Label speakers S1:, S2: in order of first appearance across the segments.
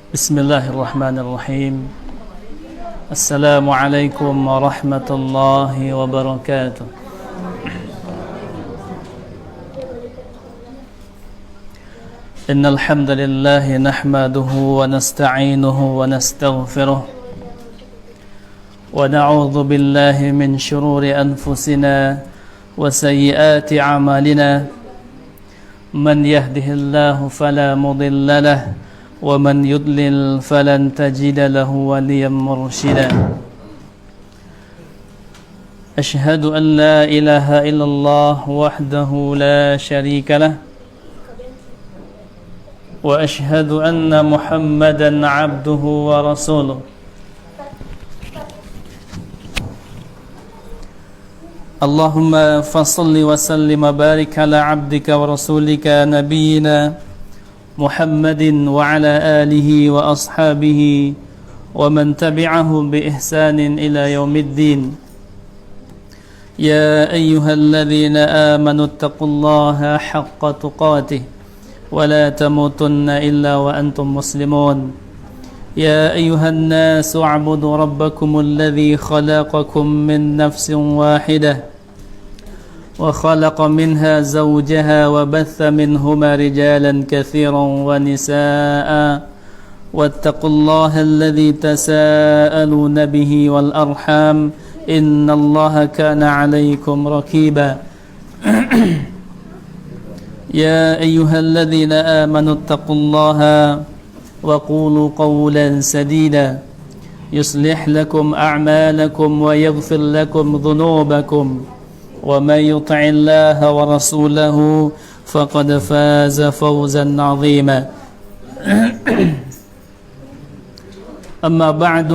S1: Bismillahirrahmanirrahim. Assalamualaikum warahmatullahi wabarakatuh. Innal hamdalillah nahmaduhu wa nasta'inuhu wa nastaghfiruh wa na'udzu billahi min shururi anfusina wa sayyiati a'malina. Man yahdihillahu fala mudilla lahu wa man yudlil falan tajida lahu waliyan mursyida. Ashhadu an la ilaha illallah wahdahu la syarika lah wa ashhadu anna Muhammadan abduhu wa rasuluh. Allahumma fassalli wa sallim wa barik ala abdika wa rasulika nabiyyina Muhammadin wa ala alihi wa ashabihi wa man tabi'ahum bi ihsanin ila yaumiddin. Ya ayyuhalladzina amanu taqullaha haqqa tuqatih wa la tamutunna illa wa antum muslimun. Ya ayyuhan nasu a'budu rabbakumul ladzi khalaqakum min nafsin wahidah wa khalaqa minha zawjaha wa batha minhuma rijalan katsiran wa nisaa'a wattaqullaha alladzi tasaaluna bihi wal arham innallaha kana 'alaykum raqiba. Ya ayyuhalladzina amanu taqullaha وقولوا قولا سديدا يصلح لكم أعمالكم ويغفر لكم ذنوبكم ومن يطع الله ورسوله فقد فاز فوزا عظيما. أما بعد,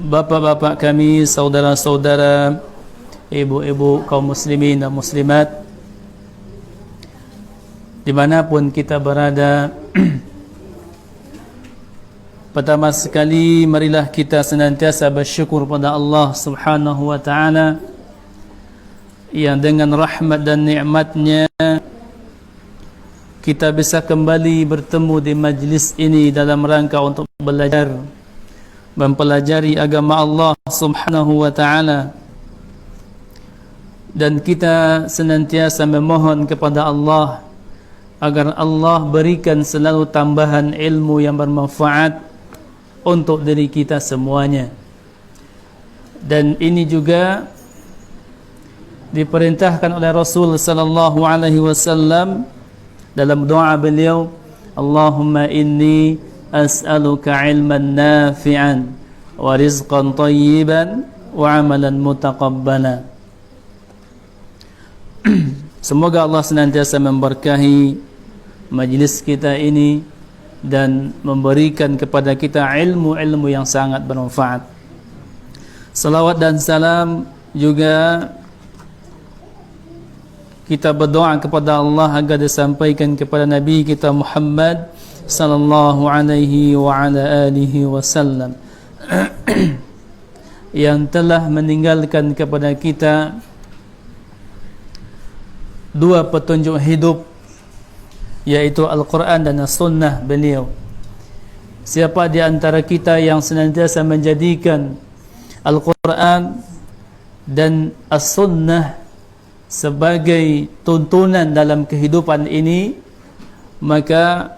S1: bapak-bapak kami, saudara-saudara, ibu-ibu kaum muslimin dan muslimat dimanapun kita berada, pertama sekali marilah kita senantiasa bersyukur pada Allah Subhanahu wa taala yang dengan rahmat dan nikmatnya kita bisa kembali bertemu di majlis ini dalam rangka untuk belajar mempelajari agama Allah Subhanahu wa taala, dan kita senantiasa memohon kepada Allah agar Allah berikan selalu tambahan ilmu yang bermanfaat untuk diri kita semuanya. Dan ini juga diperintahkan oleh Rasul sallallahu alaihi wasallam dalam doa beliau, Allahumma inni as'aluka ilman nafi'an wa rizqan thayyiban wa amalan mutaqabbala. Semoga Allah senantiasa memberkahi majlis kita ini dan memberikan kepada kita ilmu-ilmu yang sangat bermanfaat. Salawat dan salam juga kita berdoa kepada Allah agar disampaikan kepada Nabi kita Muhammad sallallahu alaihi wa ala alihi wasallam yang telah meninggalkan kepada kita dua petunjuk hidup, yaitu Al-Quran dan As-Sunnah beliau. Siapa di antara kita yang senantiasa menjadikan Al-Quran dan As-Sunnah sebagai tuntunan dalam kehidupan ini, maka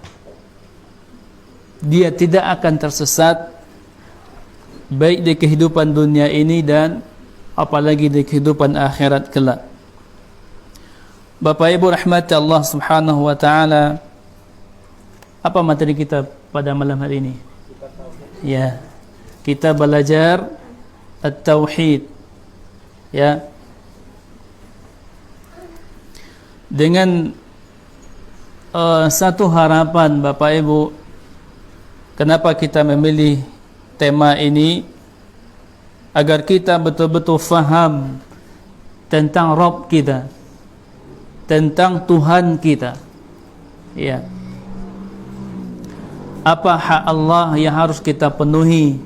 S1: dia tidak akan tersesat baik di kehidupan dunia ini dan apalagi di kehidupan akhirat kelak. Bapak Ibu rahmati Allah Subhanahu wa taala, apa materi kita pada malam hari ini? Ya, kita belajar at-tauhid. Ya. Dengan satu harapan Bapak Ibu, kenapa kita memilih tema ini? Agar kita betul-betul faham tentang Rabb kita, tentang Tuhan kita. Ya. Apa hak Allah yang harus kita penuhi?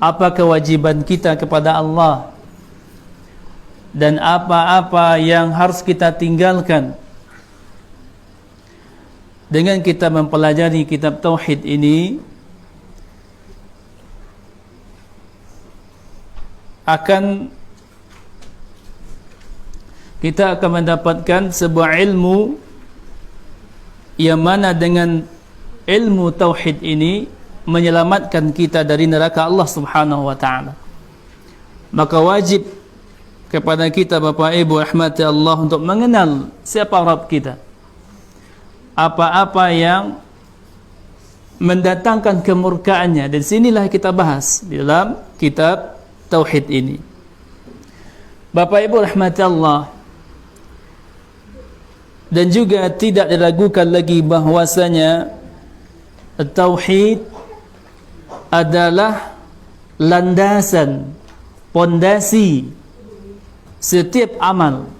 S1: Apa kewajiban kita kepada Allah? dan apa-apa yang harus kita tinggalkan. Dengan kita mempelajari kitab tauhid ini, kita akan mendapatkan sebuah ilmu yang mana dengan ilmu tauhid ini menyelamatkan kita dari neraka Allah Subhanahu wa taala. Maka wajib kepada kita Bapak Ibu rahmati Allah untuk mengenal siapa Rabb kita. Apa-apa yang mendatangkan kemurkaannya, dan sinilah kita bahas di dalam kitab tauhid ini. Bapak Ibu rahmati Allah, dan juga tidak diragukan lagi bahwasanya tauhid adalah landasan, pondasi setiap amal.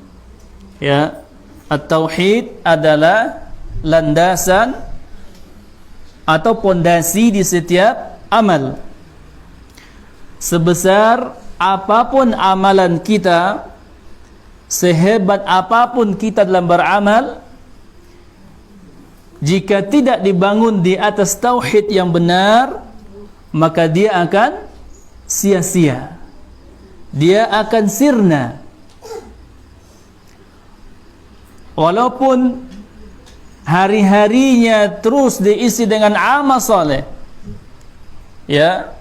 S1: Ya, at-tauhid adalah landasan atau pondasi di setiap amal. Sebesar apapun amalan kita, sehebat apapun kita dalam beramal, jika tidak dibangun di atas tauhid yang benar, maka dia akan sia-sia, dia akan sirna. Walaupun hari-harinya terus diisi dengan amal soleh, ya,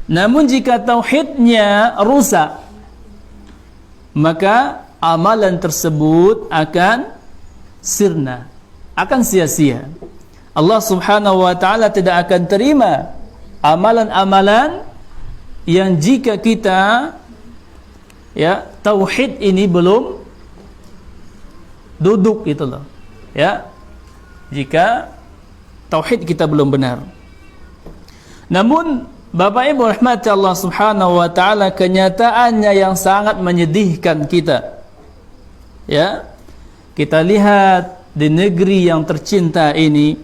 S1: namun jika tauhidnya rusak, maka amalan tersebut akan sirna, akan sia-sia. Allah Subhanahu wa taala tidak akan terima amalan-amalan yang jika kita, ya, tauhid ini belum duduk, gitu loh. Ya, jika tauhid kita belum benar. Namun Bapak Ibu rahmati Allah Subhanahu wa taala, kenyataannya yang sangat menyedihkan kita. Ya, kita lihat di negeri yang tercinta ini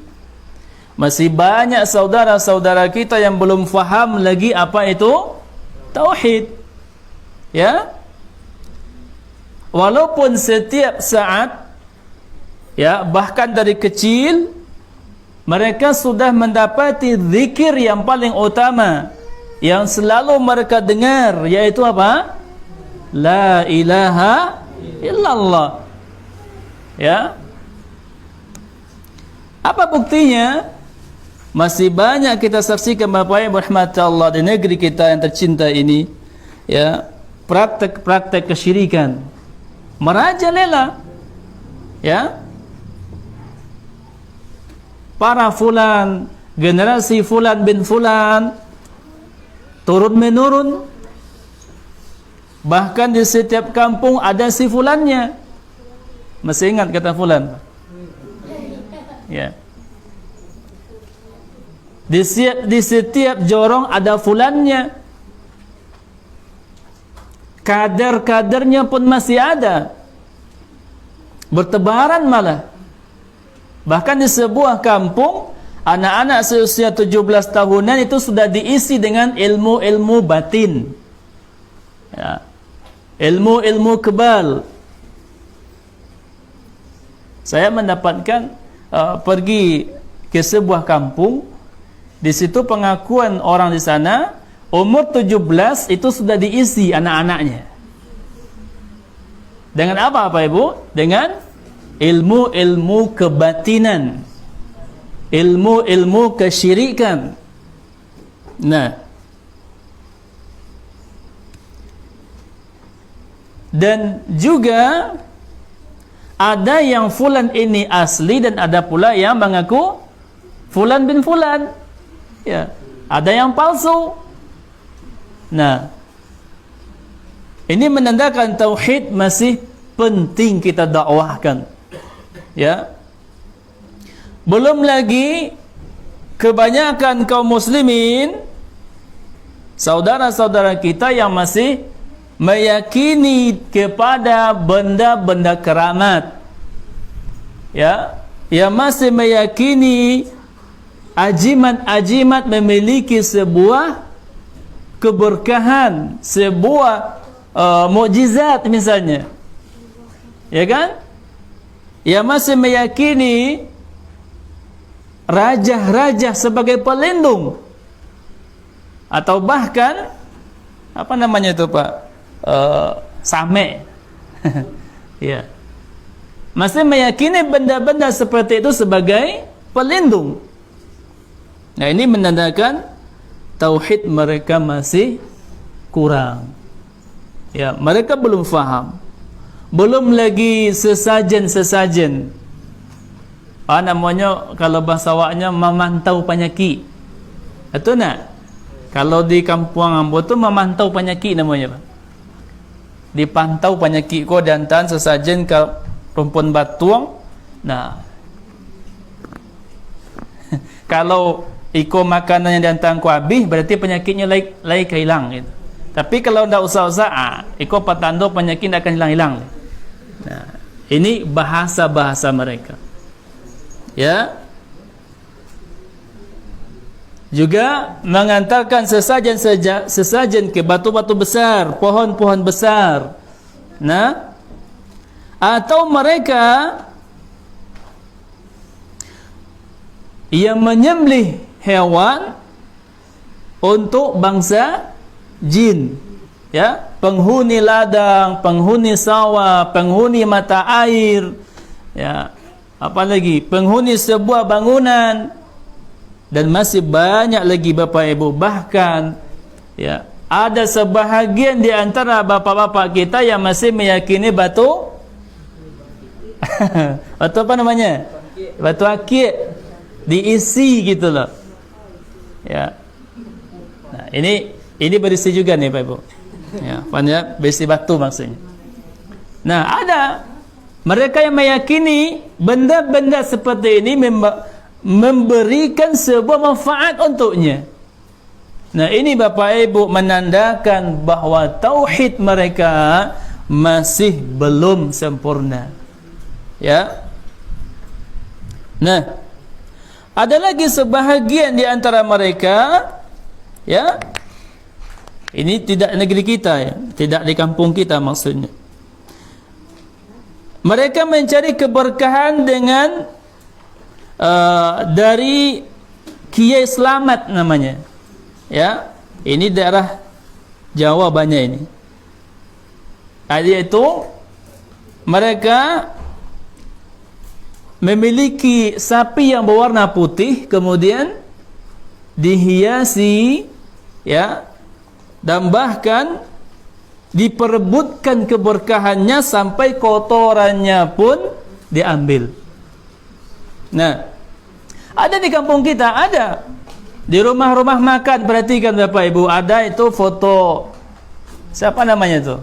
S1: masih banyak saudara-saudara kita yang belum faham lagi apa itu tauhid. Ya, walaupun setiap saat, ya, bahkan dari kecil mereka sudah mendapati zikir yang paling utama yang selalu mereka dengar, yaitu apa? La ilaha illallah. Ya, apa buktinya? Masih banyak kita saksikan Bapak Ibu rahmati Allah di negeri kita yang tercinta ini, ya, praktek-praktek kesyirikan merajalela. Ya, para fulan, generasi fulan bin fulan turun menurun, bahkan di setiap kampung ada si fulannya. Masih ingat kata fulan? Ya, di setiap jorong ada fulannya. Kader-kadernya pun masih ada, bertebaran malah. Bahkan di sebuah kampung, anak-anak seusia 17 tahunan itu sudah diisi dengan ilmu-ilmu batin, ya, ilmu-ilmu kebal. Saya mendapatkan pergi ke sebuah kampung, di situ pengakuan orang di sana umur 17 itu sudah diisi anak-anaknya. Dengan apa Bapak Ibu? Dengan ilmu-ilmu kebatinan, ilmu-ilmu kesyirikan. Nah, dan juga ada yang fulan ini asli dan ada pula yang mengaku fulan bin fulan. Ya, ada yang palsu. Nah, ini menandakan tauhid masih penting kita dakwahkan. Ya, belum lagi kebanyakan kaum muslimin, saudara-saudara kita yang masih meyakini kepada benda-benda keramat, ya, yang masih meyakini ajimat-ajimat memiliki sebuah keberkahan, sebuah mukjizat misalnya, ya kan? Yang masih meyakini raja-raja sebagai pelindung, atau bahkan apa namanya itu Pak, same, ya, masih meyakini benda-benda seperti itu sebagai pelindung. Nah, ini menandakan tauhid mereka masih kurang. Ya, mereka belum faham. Belum lagi sesajen-sesajen. Namanya kalau bahasa awaknya memantau penyakit. Itu nak. Kalau di kampung ambo tu memantau penyakit namanya, Pak. Dipantau penyakit ko dantan sesajen ke rumpun batuang. Nah, kalau iko makanan yang dantan ko habis, berarti penyakitnya lai hilang gitu. Tapi kalau ndak usah-usah, iko petanda penyakit akan hilang-hilang. Nah, ini bahasa-bahasa mereka. Ya. Juga mengantarkan sesajen ke batu-batu besar, pohon-pohon besar. Nah, atau mereka yang menyembelih hewan untuk bangsa jin, ya, penghuni ladang, penghuni sawah, penghuni mata air, ya, apalagi penghuni sebuah bangunan, dan masih banyak lagi Bapak Ibu. Bahkan, ya, ada sebahagian di antara bapak-bapak kita yang masih meyakini batu batu apa namanya, batu akik diisi gitu loh, ya. Nah, ini berisi juga nih Pak Ibu, ya, banyak berisi batu maksudnya. Nah, ada mereka yang meyakini benda-benda seperti ini memberikan sebuah manfaat untuknya. Nah, ini Bapak Ibu menandakan bahwa tauhid mereka masih belum sempurna. Ya. Nah, ada lagi sebahagian di antara mereka, ya. Ini tidak negeri kita, ya, tidak di kampung kita maksudnya. Mereka mencari keberkahan dengan dari Kiai Selamat namanya, ya. Ini daerah Jawa banyak ini. Yaitu mereka memiliki sapi yang berwarna putih, kemudian dihiasi, ya, dan bahkan diperebutkan keberkahannya sampai kotorannya pun diambil. Nah, ada di kampung kita, ada di rumah-rumah makan. Perhatikan Bapak Ibu, ada itu foto, siapa namanya itu?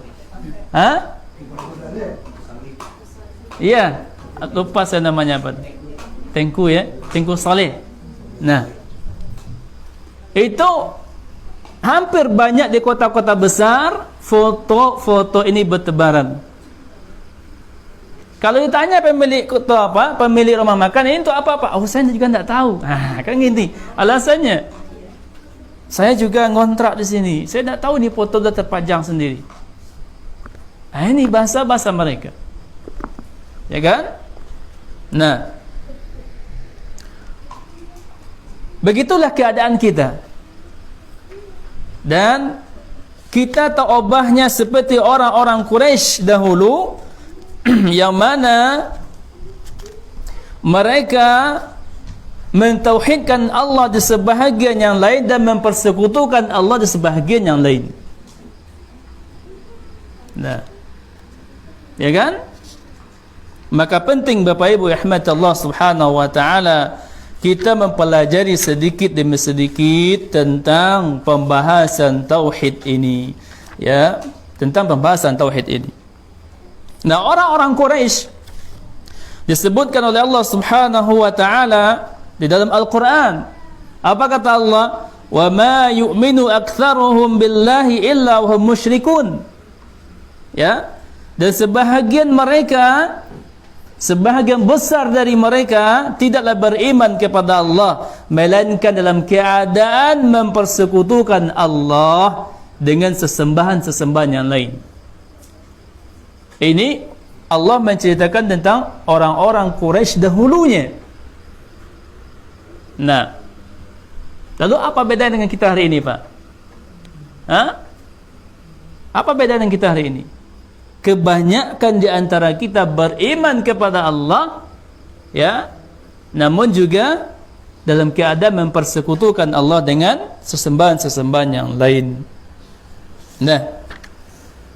S1: Hah? Iya, lupa saya namanya apa? Tengku, ya, Tengku Saleh. Nah, itu hampir banyak di kota-kota besar foto-foto ini bertebaran. Kalau ditanya pemilik kota apa, pemilik rumah makan, ini untuk apa Pak? Oh, saya juga tidak tahu. Kan gini alasannya. Saya juga ngontrak di sini. Saya tidak tahu ni foto sudah terpajang sendiri. Ini bahasa-bahasa mereka, ya kan? Nah, begitulah keadaan kita. Dan kita tak obahnya seperti orang-orang Quraisy dahulu, yang mana mereka mentauhidkan Allah di sebahagian yang lain dan mempersekutukan Allah di sebahagian yang lain. Nah, ya kan? Maka penting Bapak Ibu rahmat Allah Subhanahu wa taala, kita mempelajari sedikit demi sedikit tentang pembahasan tauhid ini, ya, tentang pembahasan tauhid ini. Nah, orang-orang Quraisy disebutkan oleh Allah Subhanahu wa taala di dalam Al-Qur'an. Apa kata Allah? "Wa ma yu'minu aktsaruhum billahi illa wa hum musyrikun." Ya, dan sebahagian mereka, sebahagian besar dari mereka tidaklah beriman kepada Allah melainkan dalam keadaan mempersekutukan Allah dengan sesembahan-sesembahan yang lain. Ini Allah menceritakan tentang orang-orang Quraisy dahulunya. Nah, lalu apa beda dengan kita hari ini, Pak? Apa beda dengan kita hari ini? Kebanyakan di antara kita beriman kepada Allah, ya, namun juga dalam keadaan mempersekutukan Allah dengan sesembahan-sesembahan yang lain. Nah,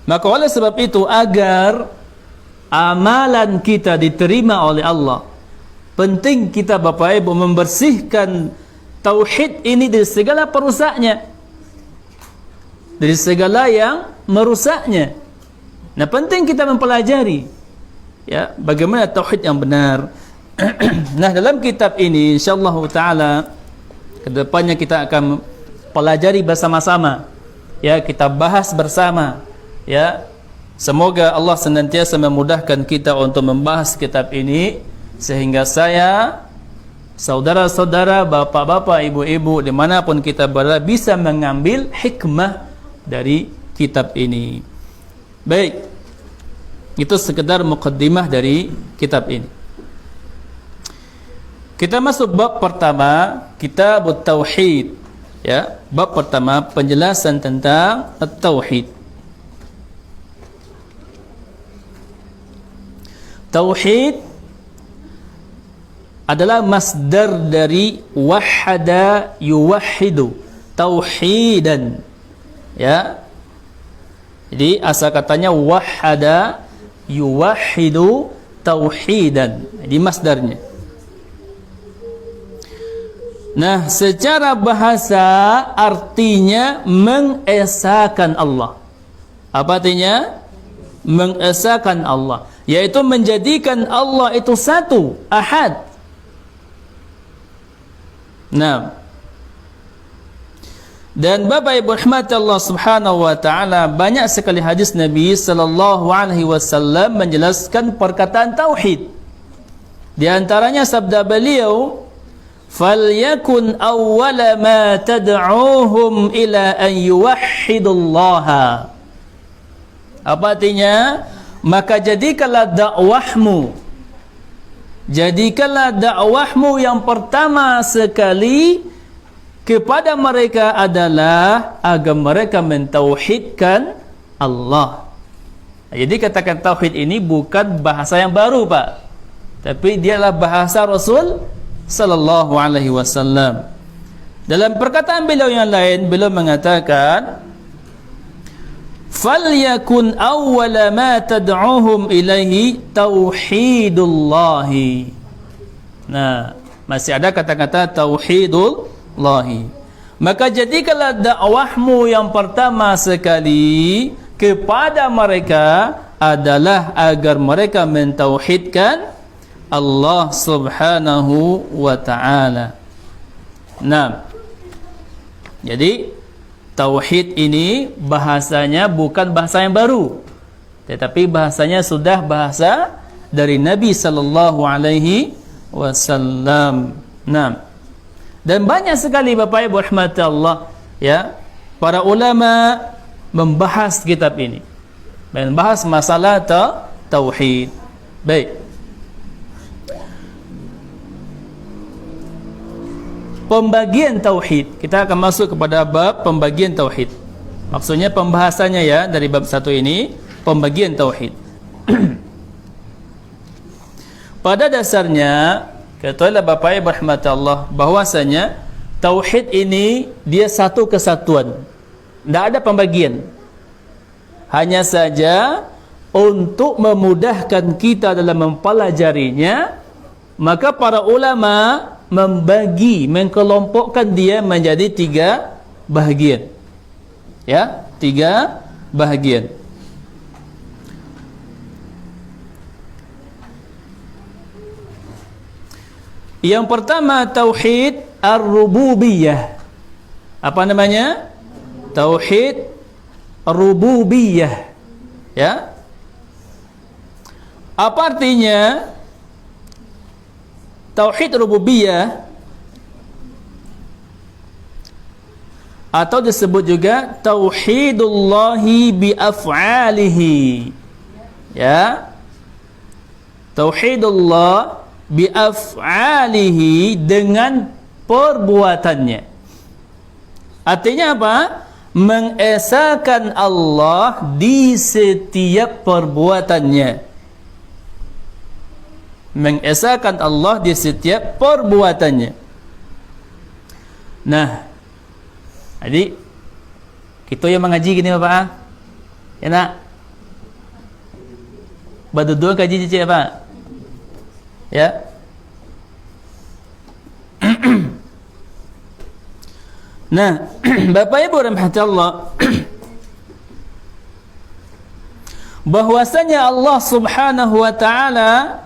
S1: maka oleh sebab itu, agar amalan kita diterima oleh Allah, penting kita Bapak Ibu membersihkan tauhid ini dari segala perusaknya, dari segala yang merusaknya. Nah, penting kita mempelajari, ya, bagaimana tauhid yang benar. Nah, dalam kitab ini insyaallah taala kedepannya kita akan pelajari bersama-sama, ya, kita bahas bersama, ya. Semoga Allah senantiasa memudahkan kita untuk membahas kitab ini, sehingga saya, saudara-saudara, bapak-bapak, ibu-ibu, dimanapun kita berada, bisa mengambil hikmah dari kitab ini. Baik, itu sekedar muqaddimah dari kitab ini. Kita masuk bab pertama, Kitab Tauhid, ya. Bab pertama, penjelasan tentang At-Tauhid. Tauhid adalah masdar dari wahada yuwahhidu, tauhidan, ya. Jadi asal katanya wahada yuwahhidu tauhidan, jadi masdarnya. Nah, secara bahasa artinya mengesahkan Allah. Apa artinya? Mengesahkan Allah, yaitu menjadikan Allah itu satu, ahad. Nah, dan Bapak Ibu rahmati Allah Subhanahu wa taala, banyak sekali hadis Nabi sallallahu alaihi wasallam menjelaskan perkataan tauhid. Di antaranya sabda beliau, "Falyakun awwala ma tad'uuhum ila an yuwahhidullaha." Apa artinya? Maka jadikanlah dakwahmu yang pertama sekali kepada mereka adalah agar mereka mentauhidkan Allah. Jadi katakan tauhid ini bukan bahasa yang baru, Pak, tapi dia adalah bahasa Rasul sallallahu alaihi wasallam. Dalam perkataan beliau yang lain, beliau mengatakan, "Falyakun awwala ma tad'uuhum ilaihi tauhidullahi." Nah, masih ada kata-kata tauhidullahi. Maka jadikanlah dakwahmu yang pertama sekali kepada mereka adalah agar mereka mentauhidkan Allah Subhanahu wa ta'ala. Nah, jadi tauhid ini bahasanya bukan bahasa yang baru, tetapi bahasanya sudah bahasa dari Nabi sallallahu alaihi wasallam. Nah, dan banyak sekali Bapak Ibu rahmati Allah, ya, para ulama membahas kitab ini, membahas masalah tauhid. Baik. Pembagian tauhid, kita akan masuk kepada bab pembagian tauhid. Maksudnya pembahasannya, ya, dari bab 1 ini, pembagian tauhid. Pada dasarnya, katakanlah Bapak Ibu rahmati Allah, bahwasanya tauhid ini dia satu kesatuan, tidak ada pembagian. Hanya saja untuk memudahkan kita dalam mempelajarinya, maka para ulama membagi, mengkelompokkan dia menjadi 3 bahagian. Ya, 3 bahagian. Yang pertama tauhid ar-rububiyah. Apa namanya? Tauhid rububiyah. Ya. Apa artinya? Tauhid rububiyah atau disebut juga tauhidullahi bi af'alihi. Ya. Tauhidullah bi af'alihi, dengan perbuatannya. Artinya apa? Mengesahkan Allah di setiap perbuatannya. Mengesahkan Allah di setiap perbuatannya. Nah, jadi kita yang mengaji gini Bapak, ya nak? Berdua kaji cicik apa? Ya. Nah, Bapak Ibu rahmatullah, bahwasanya Allah Subhanahu wa taala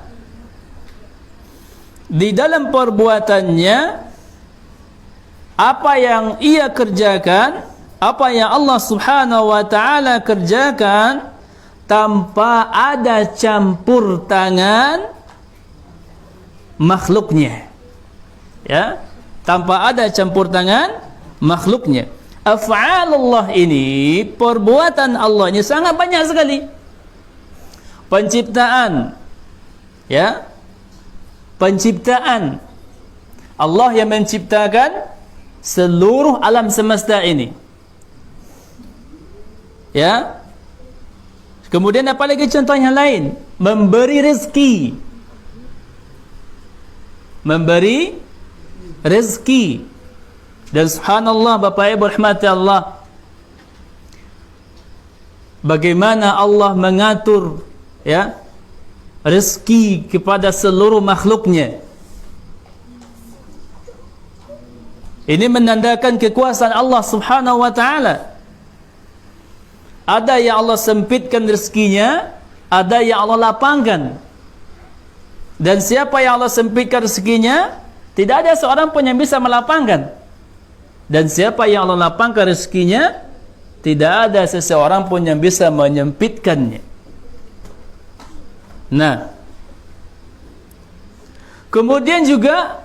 S1: di dalam perbuatannya, apa yang ia kerjakan, apa yang Allah Subhanahu wa taala kerjakan, tanpa ada campur tangan makhluknya. Ya, tanpa ada campur tangan makhluknya. Af'alullah ini, perbuatan Allah ini sangat banyak sekali. Penciptaan, ya, penciptaan Allah yang menciptakan seluruh alam semesta ini. Ya. Kemudian apa lagi contoh yang lain? Memberi rezeki. Memberi rezeki. Dan subhanallah Bapak Ibu rahmati Allah, bagaimana Allah mengatur, ya, rezeki kepada seluruh makhluknya. Ini menandakan kekuasaan Allah Subhanahu wa taala. Ada yang Allah sempitkan rezekinya, ada yang Allah lapangkan. Dan siapa yang Allah sempitkan rezekinya, tidak ada seorang pun yang bisa melapangkan. Dan siapa yang Allah lapangkan rezekinya, tidak ada seseorang pun yang bisa menyempitkannya. Nah, kemudian juga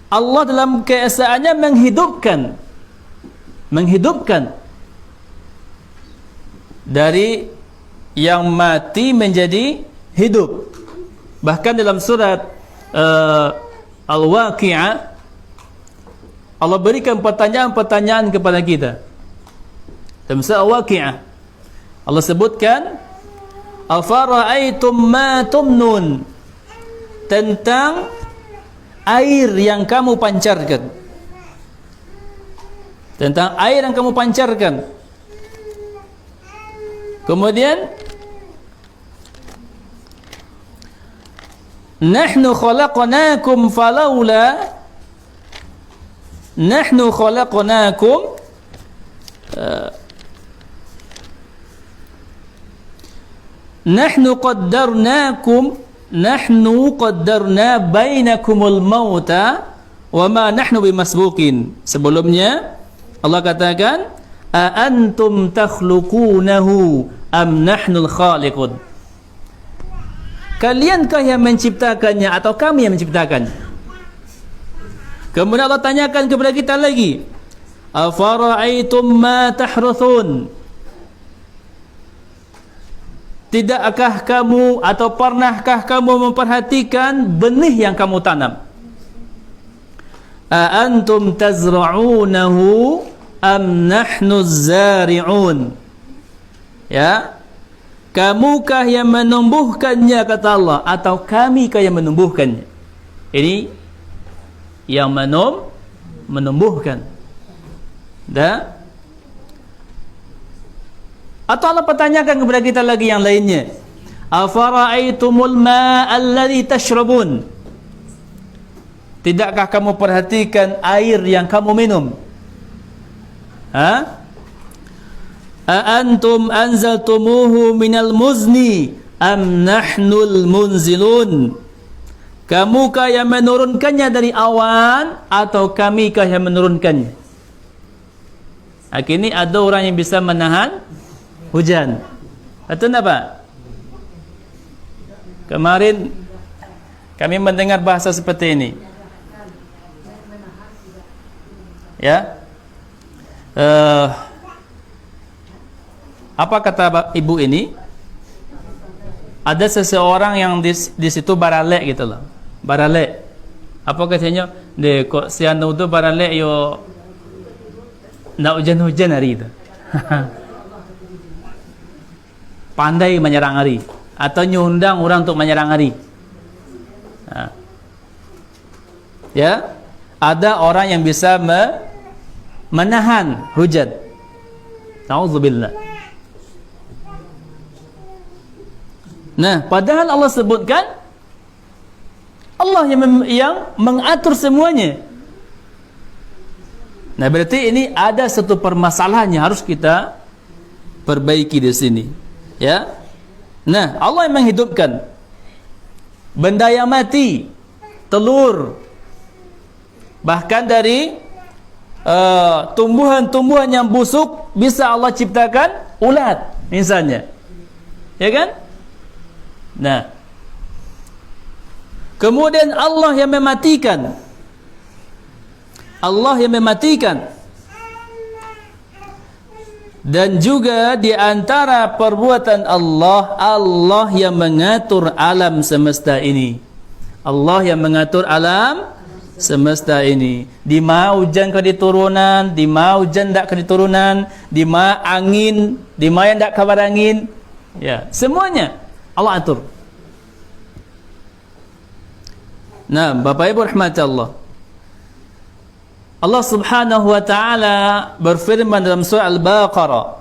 S1: Allah dalam keesaannya menghidupkan dari yang mati menjadi hidup. Bahkan dalam surat Al-Waqi'ah, Allah berikan pertanyaan-pertanyaan kepada kita. Dalam surah Al-Waqi'ah Allah sebutkan, afara'aitum ma tumnun, tentang air yang kamu pancarkan. Tentang air yang kamu pancarkan. Kemudian, nahnu khalaqnakum falawla, nahnu khalaqnakum nahnu qaddarna bainakumul mauta wa ma nahnu bimasbuqin. Sebelumnya Allah katakan, a antum takhluqunahu am nahnul khaliqun. Kaliankah yang menciptakannya atau kami yang menciptakannya? Kemudian Allah tanyakan kepada kita lagi, afara'aitum ma tahruthun, tidakkah kamu atau pernahkah kamu memperhatikan benih yang kamu tanam? A antum tazra'unahu am nahnu zari'un. Ya, kamukah yang menumbuhkannya, kata Allah, atau kamikah yang menumbuhkannya? Ini yang menumbuhkan. Dah? Atau Allah pertanyakan kepada kita lagi yang lainnya, afara'aitumul ma'a alladhi tashrabun, tidakkah kamu perhatikan air yang kamu minum? Ha? A antum anzaltumuhu minal muzni am nahnul munzilun, kamukah yang menurunkannya dari awan atau kamikah yang menurunkannya? Kini ada orang yang bisa menahan hujan. Betul tak Pak? Kemarin kami mendengar bahasa seperti ini. Ya. Apa kata ibu ini? ada seseorang yang di situ baralek gitu loh. Baralek. Apa katanya? Dek kok si anu tu baralek yo nak hujan-hujan hari itu. Pandai menyerang hari atau nyundang orang untuk menyerang hari. Ya, ada orang yang bisa menahan hujan. Nauzubillah. Nah, padahal Allah sebutkan Allah yang mengatur semuanya. Nah, berarti ini ada satu permasalahan yang harus kita perbaiki di sini. Ya. Nah, Allah yang menghidupkan benda yang mati, telur, bahkan dari tumbuhan-tumbuhan yang busuk bisa Allah ciptakan ulat misalnya. Ya kan? Nah, kemudian Allah yang mematikan. Allah yang mematikan. Dan juga di antara perbuatan Allah, Allah yang mengatur alam semesta ini. Allah yang mengatur alam semesta ini. Di mana hujan ke diturunan, di mana hujan tak ke diturunan, di mana angin, di mana yang tak kabar angin. Ya, semuanya Allah atur. Nah, Bapak Ibu rahmati Allah. Allah Subhanahu wa taala berfirman dalam surah Al-Baqarah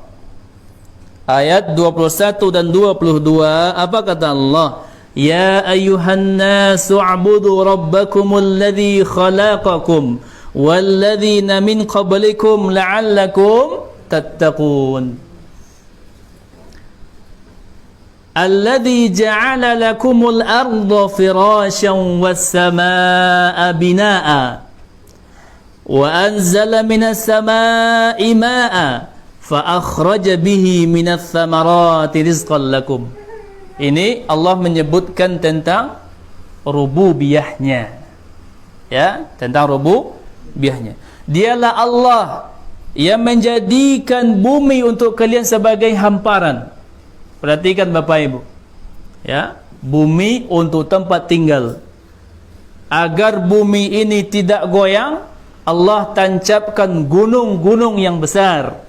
S1: ayat 21 dan 22, apa kata Allah? Ya ayyuhan nasu a'budu rabbakumul ladzi khalaqakum walladzina min qablikum la'allakum tattaqun. Alladzi ja'ala lakumul arda firasyan was samaa'a binaa'a wa anzala minas samaa'i maa'a fa akhraja bihi minats thamarati rizqan lakum. Ini Allah menyebutkan tentang rububiyahnya. Ya, tentang rububiyahnya. Dialah Allah yang menjadikan bumi untuk kalian sebagai hamparan. Perhatikan Bapak Ibu. Ya, bumi untuk tempat tinggal. Agar bumi ini tidak goyang, Allah tancapkan gunung-gunung yang besar.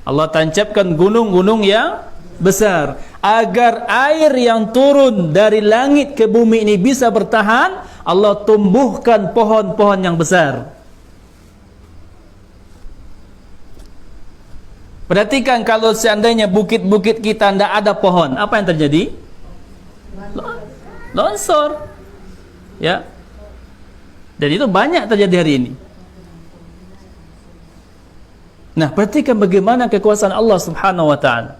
S1: Allah tancapkan gunung-gunung yang besar agar air yang turun dari langit ke bumi ini bisa bertahan. Allah tumbuhkan pohon-pohon yang besar. Perhatikan kalau seandainya bukit-bukit kita tidak ada pohon, apa yang terjadi? Longsor. Ya. Dan itu banyak terjadi hari ini. Nah, perhatikan bagaimana kekuasaan Allah Subhanahu wa taala.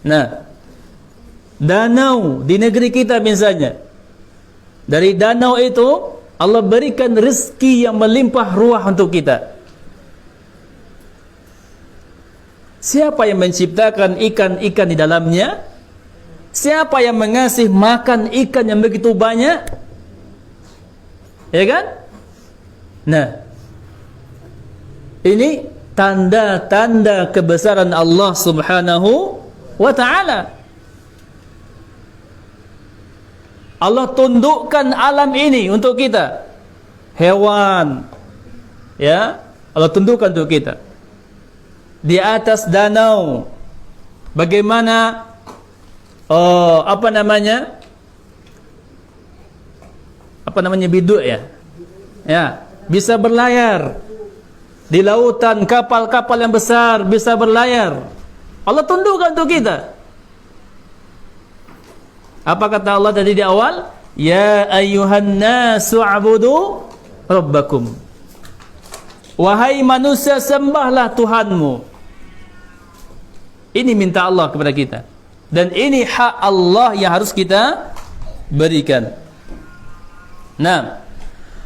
S1: Nah, danau di negeri kita misalnya. Dari danau itu Allah berikan rezeki yang melimpah ruah untuk kita. Siapa yang menciptakan ikan-ikan di dalamnya? Siapa yang mengasih makan ikan yang begitu banyak? Ya kan? Nah, ini tanda-tanda kebesaran Allah Subhanahu wa ta'ala. Allah tundukkan alam ini untuk kita. Hewan, ya, Allah tundukkan untuk kita. Di atas danau, bagaimana biduk ya, ya, bisa berlayar di lautan. Kapal-kapal yang besar bisa berlayar. Allah tundukkan untuk kita. Apa kata Allah tadi di awal? Ya ayyuhan nasu a'budu rabbakum. Wahai manusia, sembahlah Tuhanmu. Ini minta Allah kepada kita. Dan ini hak Allah yang harus kita berikan. Nah,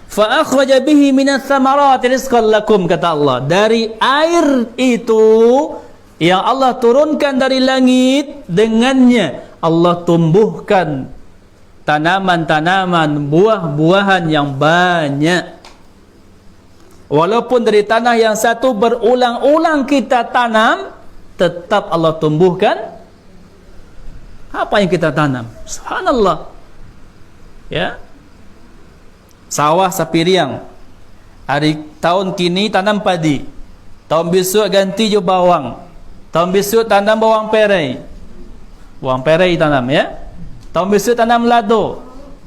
S1: fa akhraja bihi minats thamarati rizqan lakum, kata Allah. Dari air itu yang Allah turunkan dari langit, dengannya Allah tumbuhkan tanaman-tanaman, buah-buahan yang banyak. Walaupun dari tanah yang satu berulang-ulang kita tanam, tetap Allah tumbuhkan apa yang kita tanam. Subhanallah. Ya. Sawah sapiriang. Tahun kini tanam padi. Tahun besok ganti je bawang. Tahun besok tanam bawang perai. Bawang perai tanam, ya. Tahun besok tanam lado.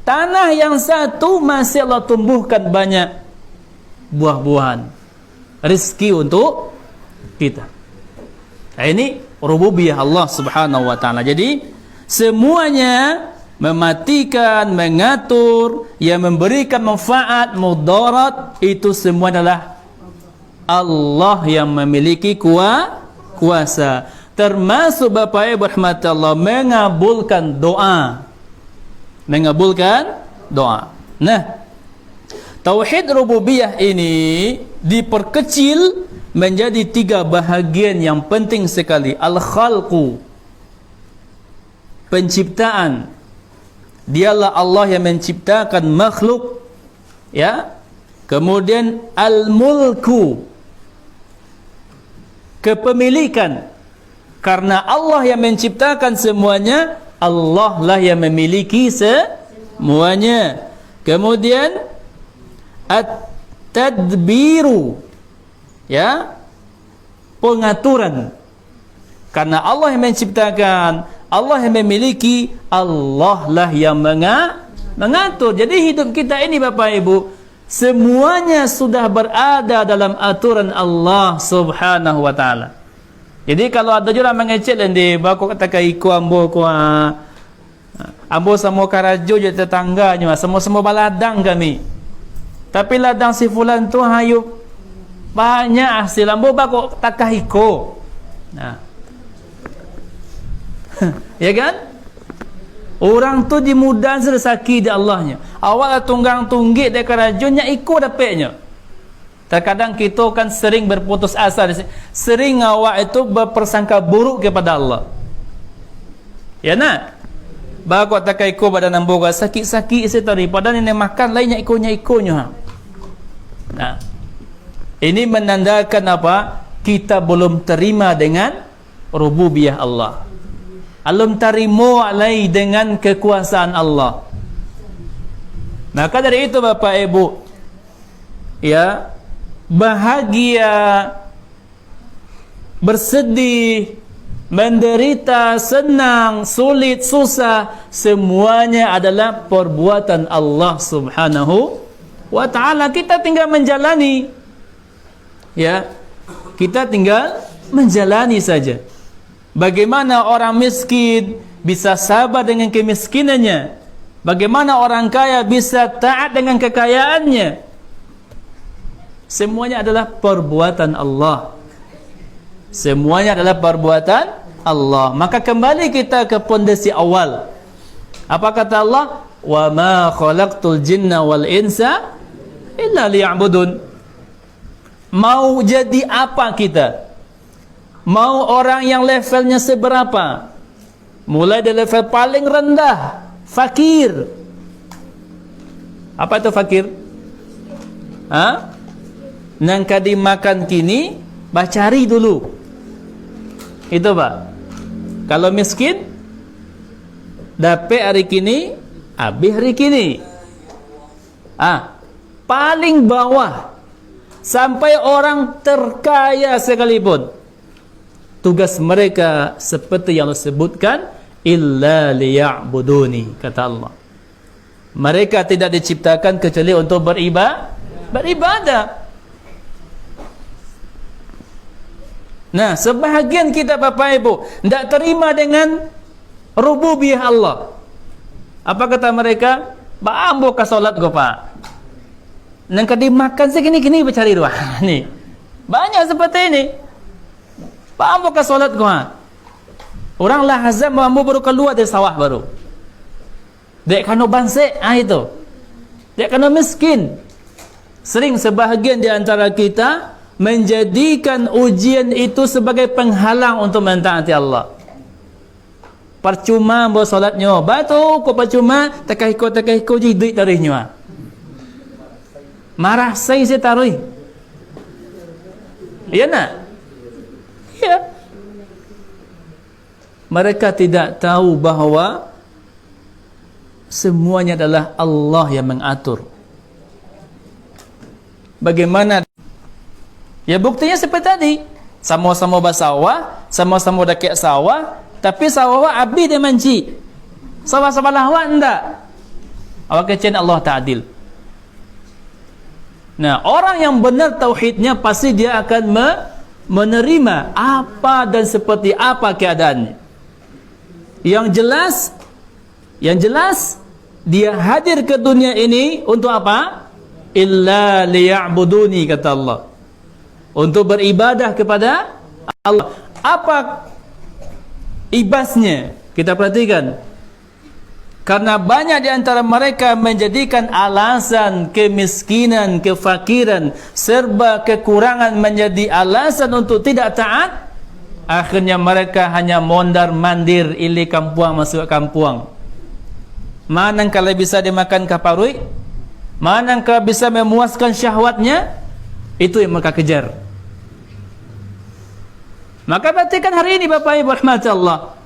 S1: Tanah yang satu masih Allah tumbuhkan banyak buah-buahan, rezeki untuk kita. Nah, ini rububiyah Allah Subhanahu wa taala. Jadi semuanya mematikan, mengatur, yang memberikan manfaat, mudarat, itu semua adalah Allah yang memiliki kuasa. Termasuk Bapak Ibu rahmatullah mengabulkan doa. Nah, tauhid rububiyah ini diperkecil menjadi 3 bahagian yang penting sekali. Al-khalqu, penciptaan. Dialah Allah yang menciptakan makhluk, ya. Kemudian al-mulku, kepemilikan. Karena Allah yang menciptakan semuanya, Allah lah yang memiliki semuanya. Kemudian at-tadbiru, ya, pengaturan. Karena Allah yang menciptakan, Allah yang memiliki, Allah lah yang mengatur. Jadi hidup kita ini Bapak Ibu, semuanya sudah berada dalam aturan Allah Subhanahu wa taala. Jadi kalau ada orang mengecek di baku katakan iku ambo ku ambo sama karajo je tetangganya, semua baladang kami. Tapi ladang si fulan tu hayu banyak hasil ambo baku takah iko. Nah. Ya kan? Orang tu dimudahan rezeki di Allahnya. Awal tunggang tunggik dek karajonya iko dapatnya. Terkadang kita kan sering berputus asa, sering awak itu berpersangka buruk kepada Allah. Ya nak? Bago takai ko badan namboga sakit-sakit setari padahal ini makan lainnya ikonya. Nah. Ini menandakan apa? Kita belum terima dengan rububiyah Allah. Belum terima alai dengan kekuasaan Allah. Maka dari itu Bapak Ibu, ya, bahagia, bersedih, menderita, senang, sulit, susah, semuanya adalah perbuatan Allah Subhanahu wa taala. Kita tinggal menjalani. Ya. Kita tinggal menjalani saja. Bagaimana orang miskin bisa sabar dengan kemiskinannya? Bagaimana orang kaya bisa taat dengan kekayaannya? Semuanya adalah perbuatan Allah. Semuanya adalah perbuatan Allah. Maka kembali kita ke pondasi awal. Apa kata Allah? Wa ma khalaqtul jinna wal insa illa liya'budun. Mau jadi apa kita? Mau orang yang levelnya seberapa? Mulai dari level paling rendah, fakir. Apa itu fakir? Nang kadi makan kini, cari dulu. Itu Pak. Kalau miskin, dapat hari kini, habis hari kini. Paling bawah, sampai orang terkaya sekalipun, tugas mereka seperti yang Allah sebutkan, illa liya'buduni, kata Allah. Mereka tidak diciptakan kecuali untuk beribadah. Nah, sebahagian kita Bapak Ibu tidak terima dengan rububiyah Allah. Apa kata mereka? Ambo ka solat go Pak. Nang kadi makan segini-gini bercari ruah. Nih. Banyak seperti ini. Ambo ka solat go. Orang lah hazam ambo baru keluar dari sawah baru. Dek kano banse, itu. Dek kano miskin. Sering sebahagian di antara kita menjadikan ujian itu sebagai penghalang untuk mentaati Allah. Percuma buat solatnya, batu ko percuma, takahiko je duit tarihnya. Marah saya tarih. Iya nak? Iya. mereka tidak tahu bahawa semuanya adalah Allah yang mengatur. Bagaimana? Ya buktinya seperti tadi, sama-sama bersawah, sama-sama dekat sawah, tapi sawah abi dia manci, sawah-sawah lahwat enggak. Awak kecil Allah ta'adil. Nah, orang yang benar tauhidnya pasti dia akan menerima apa dan seperti apa keadaannya. Yang jelas dia hadir ke dunia ini untuk apa? Illa liya'buduni, kata Allah. Untuk beribadah kepada Allah. Apa ibasnya? Kita perhatikan. Karena banyak di antara mereka menjadikan alasan kemiskinan, kefakiran, serba kekurangan menjadi alasan untuk tidak taat. Akhirnya mereka hanya mondar-mandir ili kampuang masuk kampuang. Manakala bisa dimakan kaparui, manakala bisa memuaskan syahwatnya, itu yang mereka kejar. Maka perhatikan hari ini Bapak Ibu rahmati Allah,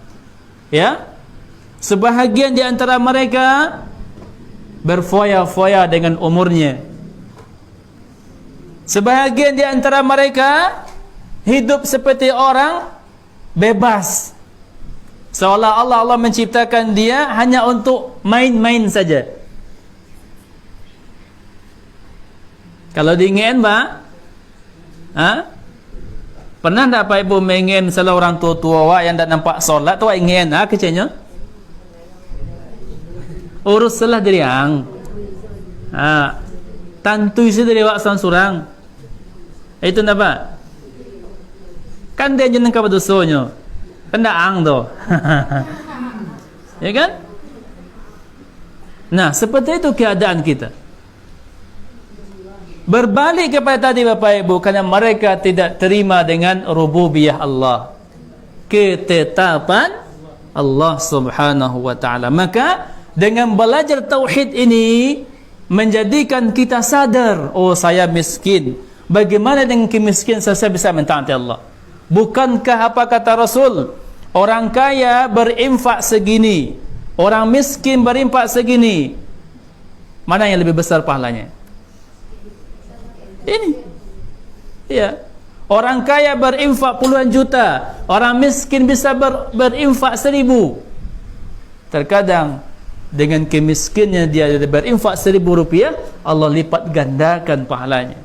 S1: ya, sebahagian di antara mereka berfoya-foya dengan umurnya. Sebahagian di antara mereka hidup seperti orang bebas, seolah-olah Allah menciptakan dia hanya untuk main-main saja. Kalau diingin Pak, pernah tak Pak Ibu ingin salah orang tua-tua yang tak nampak solat tu ingin kecilnya urus salah diri ang tantui si dari wak surang itu nak Pak, kan dia jeneng ka dosonya kan dak ang tu ya kan. Nah, seperti itu keadaan kita. Berbalik kepada tadi Bapak Ibu, kerana mereka tidak terima dengan rububiyah Allah, ketetapan Allah Subhanahu wa taala. Maka dengan belajar tauhid ini menjadikan kita sadar, oh saya miskin. Bagaimana dengan kemiskinan saya bisa mentaati Allah? Bukankah apa kata Rasul, orang kaya berinfak segini, orang miskin berinfak segini, mana yang lebih besar pahalanya? Ini, ya, orang kaya berinfak puluhan juta, orang miskin bisa berinfak 1000. Terkadang dengan kemiskinnya dia berinfak 1000 rupiah, Allah lipat gandakan pahalanya.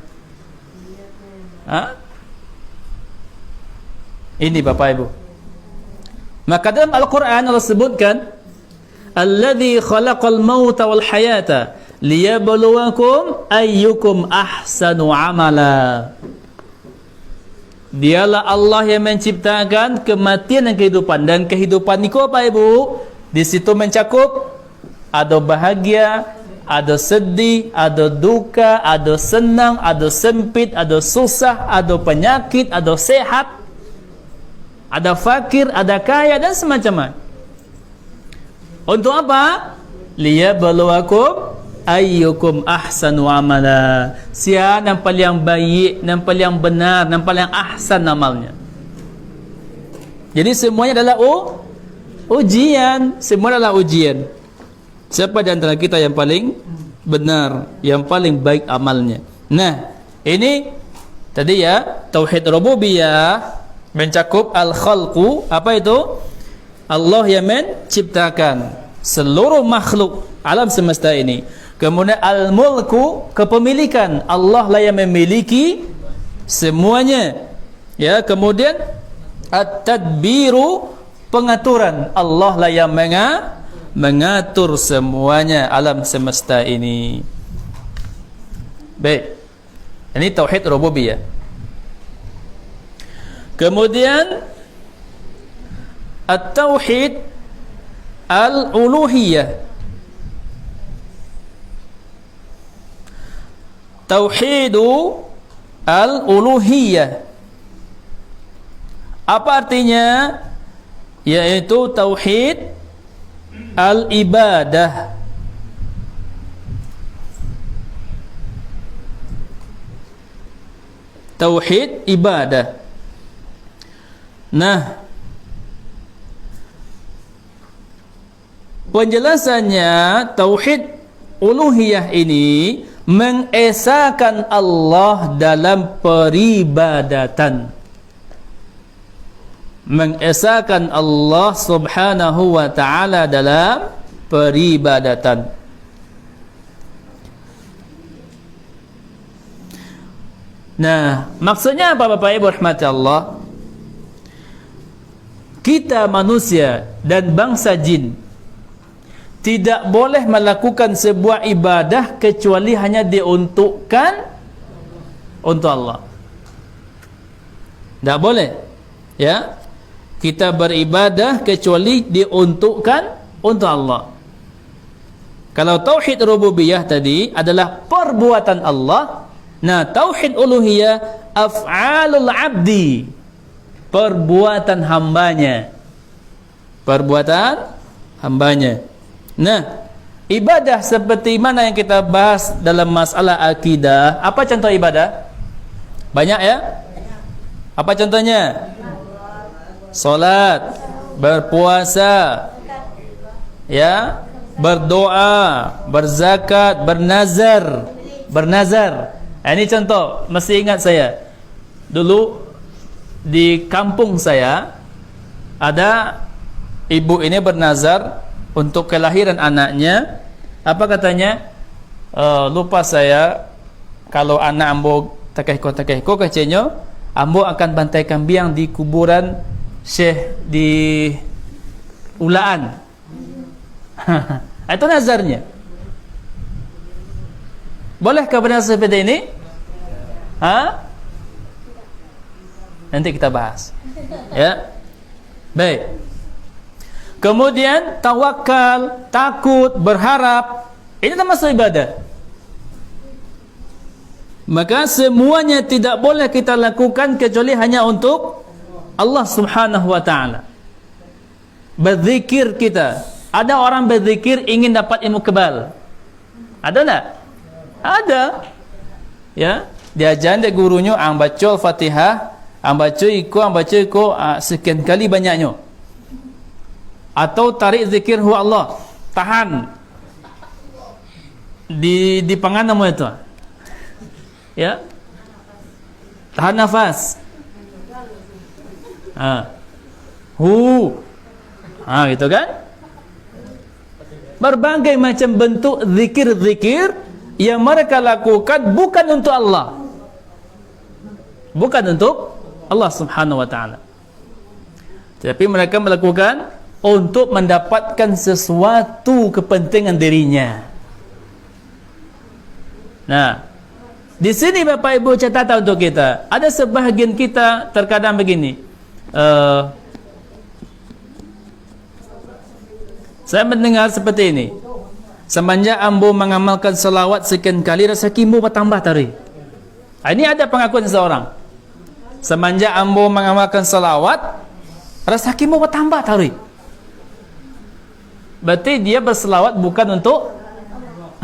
S1: Ini Bapak Ibu. Maka dalam Al-Quran Allah sebutkan, alladzi khalaqal mauta wal hayata liyabluwakum ayyukum ahsanu amala. Dialah Allah yang menciptakan kematian dan kehidupan. Dan kehidupan itu apa Ibu? Di situ mencakup ada bahagia, ada sedih, ada duka, ada senang, ada sempit, ada susah, ada penyakit, ada sehat, ada fakir, ada kaya dan semacamnya. Untuk apa? Liyabluwakum ayyukum ahsanu amala. Siapa yang paling baik, yang paling benar, yang paling ahsan amalnya. Jadi semuanya adalah ujian. Semua adalah ujian. Siapa di antara kita yang paling benar, yang paling baik amalnya? Nah, ini tadi ya, tauhid rububiyah mencakup al-khalqu. Apa itu? Allah yang menciptakan seluruh makhluk alam semesta ini. Kemudian al-mulku, kepemilikan, Allah lah yang memiliki semuanya. Ya, kemudian at-tadbiru, pengaturan, Allah lah yang mengatur semuanya alam semesta ini. Baik. Ini tauhid rububiyah. Kemudian at-tauhid al-uluhiyah. Tauhidu al-uluhiyah. Apa artinya? Yaitu tauhid al-ibadah. Tauhid ibadah. Nah, Penjelasannya, tauhid uluhiyah ini mengesahkan Allah dalam peribadatan. Mengesahkan Allah subhanahu wa ta'ala dalam peribadatan. Nah, maksudnya apa Bapak Ibu rahmati Allah? Kita manusia dan bangsa jin tidak boleh melakukan sebuah ibadah kecuali hanya diuntukkan untuk Allah. Tidak boleh, ya. Kita beribadah kecuali diuntukkan untuk Allah. Kalau tauhid rububiyah tadi adalah perbuatan Allah, nah tauhid uluhiyah af'alul abdi, perbuatan hambanya. Perbuatan hambanya. Nah, ibadah seperti mana yang kita bahas dalam masalah akidah, apa contoh ibadah? Banyak ya? Apa contohnya? Salat, berpuasa, ya, berdoa, berzakat, bernazar. Bernazar. Ini contoh, mesti ingat saya. Dulu di kampung saya ada ibu ini bernazar untuk kelahiran anaknya. Apa katanya? Lupa saya, kalau anak ambo takehko kecenya, ambo akan bantai kambing di kuburan Syekh di Ulaan. Itu nazarnya. Bolehkah benar seperti ini? Nanti kita bahas. Ya. Baik. Kemudian tawakal, takut, berharap, ini termasuk ibadah. Maka semuanya tidak boleh kita lakukan kecuali hanya untuk Allah subhanahu wa ta'ala. Berzikir kita, ada orang berzikir ingin dapat ilmu kebal. Ada tak? Ada. Ya, diajaran dari gurunya, baca Al-Fatihah, baca iko, sekian kali banyaknya. Atau tarik zikir hu Allah, tahan di pangan nama itu, ya, tahan nafas, gitu kan. Berbagai macam bentuk zikir-zikir yang mereka lakukan bukan untuk Allah, bukan untuk Allah subhanahu wa ta'ala, tapi mereka melakukan untuk mendapatkan sesuatu kepentingan dirinya. Nah, di sini Bapak Ibu catatan untuk kita. Ada sebahagian kita terkadang begini. Saya mendengar seperti ini. Semenjak ambo mengamalkan selawat sekian kali, rasa kimbo bertambah tadi. Ini ada pengakuan seseorang. Semenjak ambo mengamalkan selawat, rasa kimbo bertambah tadi. Berarti dia berselawat bukan untuk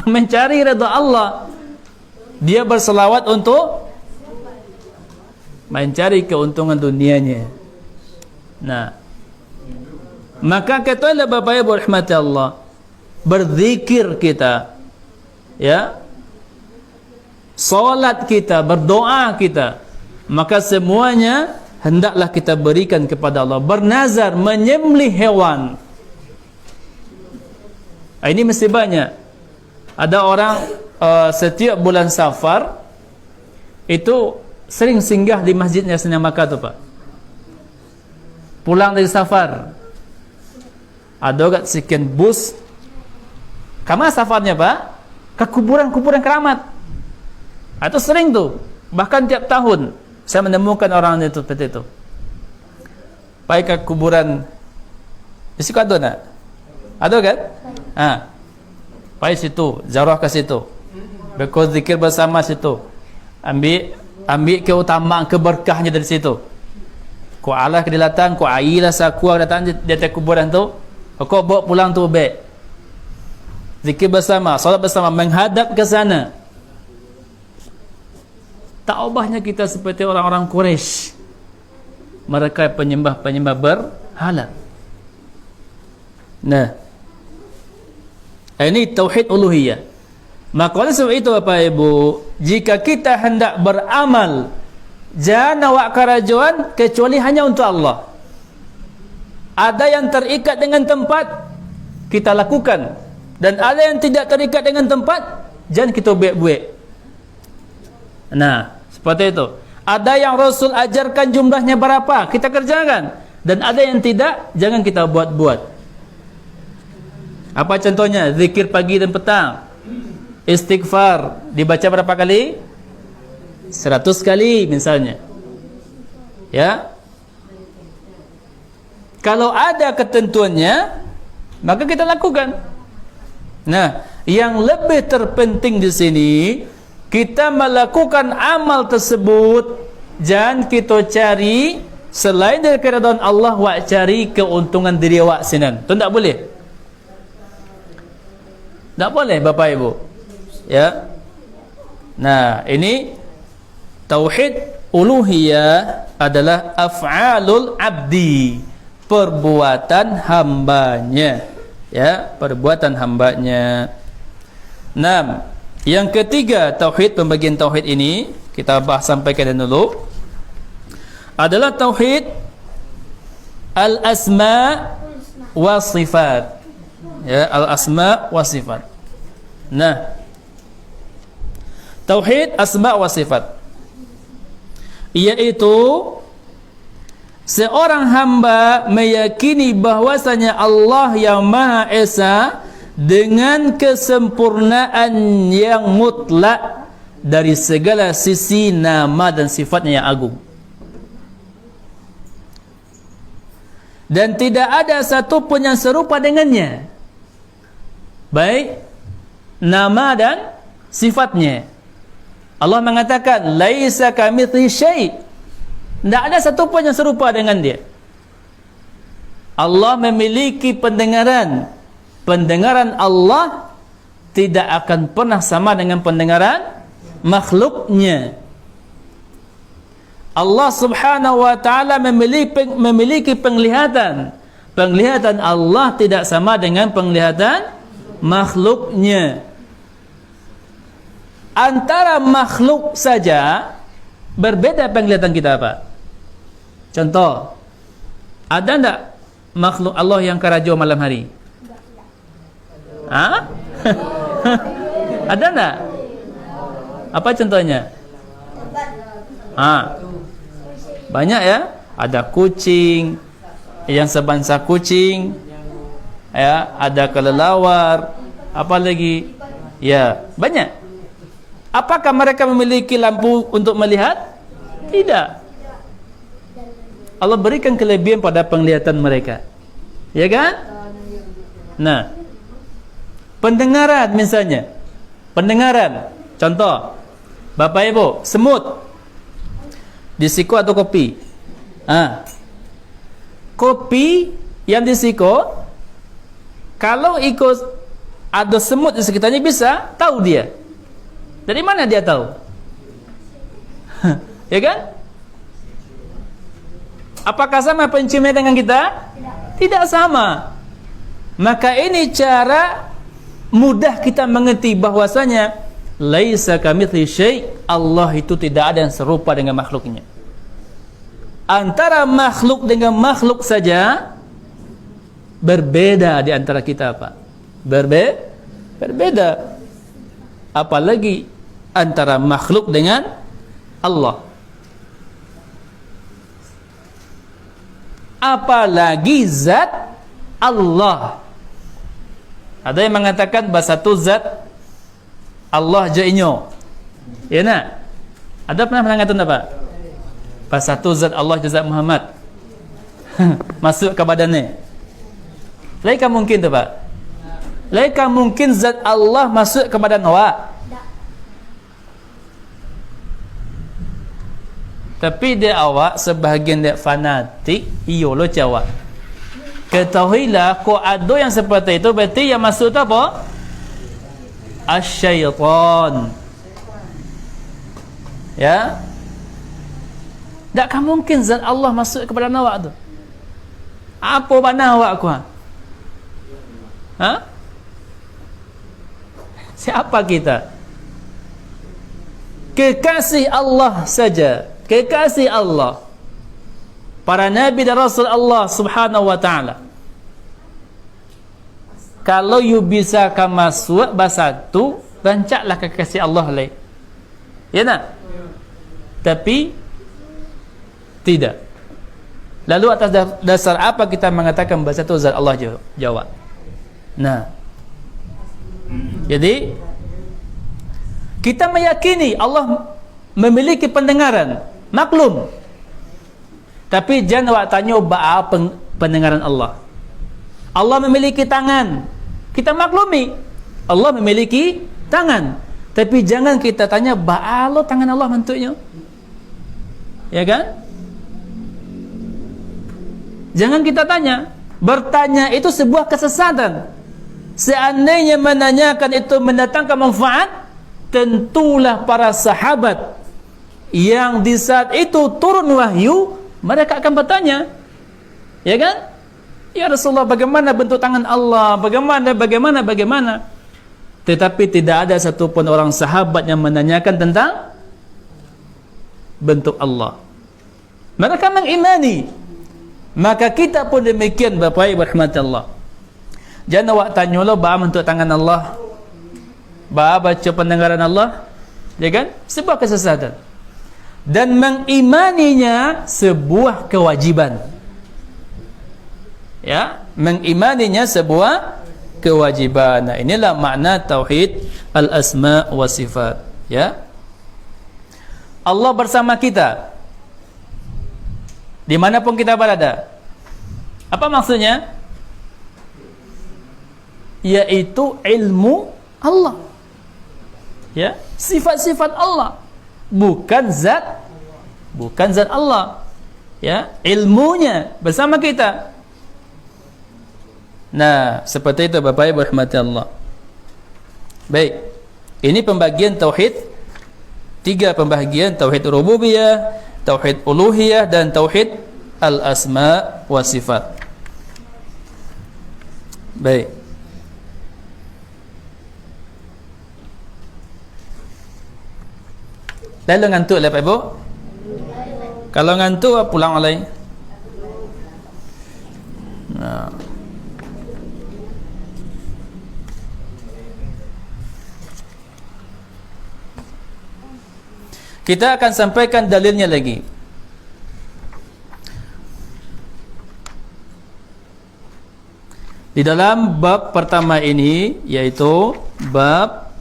S1: mencari redha Allah. Dia berselawat untuk mencari keuntungan dunianya. Nah, maka katakanlah Bapak Ibu rahmati Allah, berzikir kita, ya, salat kita, berdoa kita, maka semuanya hendaklah kita berikan kepada Allah. Bernazar, menyembelih hewan, ini mesti banyak. Ada orang setiap bulan Safar itu sering singgah di masjidnya Senang Makkah tu Pak. Pulang dari Safar, ada kat sekian bus. Kemana safarnya Pak? Ke kuburan-kuburan keramat. Itu sering tu. Bahkan tiap tahun saya menemukan orang itu seperti itu. Pergi ke kuburan. Di situ ada tak? Ada kan? Pergi situ, ziarah ke situ, berzikir bersama situ, ambil keutamaan, keberkahnya dari situ. Kau Allah kedatang, kau ailah sakuah datang di atas kuburan tu, kau bawa pulang tu baik. Zikir bersama, salat bersama, menghadap ke sana. Tak ubahnya kita seperti orang-orang Quraisy. Mereka penyembah-penyembah berhala. Nah, Ini tauhid uluhiyah. Maka oleh sebab itu Bapak Ibu, jika kita hendak beramal, jangan awak kerajuan kecuali hanya untuk Allah. Ada yang terikat dengan tempat, kita lakukan. Dan ada yang tidak terikat dengan tempat, jangan kita buat-buat. Nah, seperti itu. Ada yang Rasul ajarkan jumlahnya berapa, kita kerjakan. Dan ada yang tidak, jangan kita buat-buat. Apa contohnya? Zikir pagi dan petang. Istighfar dibaca berapa kali? 100 kali misalnya. Ya. Kalau ada ketentuannya, maka kita lakukan. Nah, yang lebih terpenting di sini, kita melakukan amal tersebut, jangan kita cari selain dari keridhaan Allah, wa cari keuntungan diri awak sinan. Itu tak boleh. Tak boleh Bapak Ibu. Ya. Nah, ini tauhid uluhiyah adalah af'alul abdi, perbuatan hambanya. Ya, perbuatan hambanya. 6. Yang ketiga, tauhid, pembagian tauhid ini kita bahas sampaikan dulu, adalah tauhid al-asma wa sifat. Ya, al-asma wa sifat. Nah, tauhid asma wa sifat, yaitu seorang hamba meyakini bahwasanya Allah yang Maha Esa dengan kesempurnaan yang mutlak dari segala sisi nama dan sifatnya yang agung. Dan tidak ada satu pun yang serupa dengannya, baik nama dan sifatnya. Allah mengatakan laisa kamitslihi syai', tidak ada satu pun yang serupa dengan dia. Allah memiliki pendengaran. Pendengaran Allah tidak akan pernah sama dengan pendengaran makhluknya. Allah Subhanahu wa ta'ala memiliki penglihatan. Penglihatan Allah tidak sama dengan penglihatan makhluknya. Antara makhluk saja berbeda penglihatan kita, Pak. Contoh, ada enggak makhluk Allah yang kerajo malam hari? Hah? Ada enggak? Apa contohnya? Banyak ya. Ada kucing, yang sebangsa kucing, ya, ada kelelawar, apa lagi? Ya, banyak. Apakah mereka memiliki lampu untuk melihat? Tidak. Allah berikan kelebihan pada penglihatan mereka, ya kan? Nah, pendengaran misalnya, pendengaran. Contoh, Bapak Ibu, semut disiko atau kopi? Kopi yang disiko, kalau ikut ada semut di sekitarnya, bisa tahu dia. Dari mana dia tahu? Ya kan? Apakah sama penciumnya dengan kita? Tidak sama. Maka ini cara mudah kita mengerti bahwasanya laisa kamitslihi syai', Allah itu tidak ada yang serupa dengan makhluknya. Antara makhluk dengan makhluk saja berbeda di antara kita, Pak. Berbeda. Apalagi antara makhluk dengan Allah. Apalagi zat Allah. Ada yang mengatakan bahasa tu zat Allah jainyo. Ya nak? Ada pernah mengatakan apa? Bahasa tu zat Allah jazat Muhammad. Masuk ke badannya. Laika mungkin tu, Pak? Laika mungkin zat Allah masuk ke badan awak? Tapi dia awak sebahagian dia fanatik, iyo lo jawab. Ketahuilah, kau ada yang seperti itu, berarti yang masuk tu apa? Asyaitan. Ya? Takkan mungkin zat Allah masuk ke badan awak tu. Apa badan awak ku? Siapa kita? Kekasih Allah saja, kekasih Allah, para nabi dan rasul Allah subhanahu wa ta'ala. Kalau you bisa masuk bahasa tu, rancaklah kekasih Allah lain. Ya tak? Tapi tidak. Lalu atas dasar apa kita mengatakan bahasa tu zat Allah jawab? Nah, jadi kita meyakini Allah memiliki pendengaran, maklum. Tapi jangan awak tanya apa pendengaran Allah. Allah memiliki tangan, kita maklumi. Allah memiliki tangan, tapi jangan kita tanya ba'alo tangan Allah bentuknya. Ya kan? Jangan kita tanya. Bertanya itu sebuah kesesatan. Seandainya menanyakan itu mendatangkan manfaat, tentulah para sahabat yang di saat itu turun wahyu, mereka akan bertanya. Ya kan? Ya Rasulullah, bagaimana bentuk tangan Allah? Bagaimana? Tetapi tidak ada satupun orang sahabat yang menanyakan tentang bentuk Allah. Mereka mengimani. Maka kita pun demikian, Bapak Ibu rahmatullah. Jangan awak tanya lo bah bentuk tangan Allah, bah baca pendengaran Allah, ya kan? Sebuah kesesatan. Dan mengimaninya sebuah kewajiban. Ya, mengimaninya sebuah kewajiban. Nah, inilah makna tauhid al-asma wa sifat, ya. Allah bersama kita dimanapun kita berada. Apa maksudnya? Yaitu ilmu Allah, ya, sifat-sifat Allah, bukan zat Allah, ya, ilmunya bersama kita. Nah, seperti itu Bapak Ibu rahmati Allah. Baik, ini pembagian tauhid, 3 pembagian: tauhid rububiyah, tauhid uluhiyah, dan tauhid al-asma wa sifat. Baik. Lalu ngantuk lah Pak Ibu? Kalau ngantuk pulang oleh. Nah. Kita akan sampaikan dalilnya lagi. Di dalam bab pertama ini, yaitu bab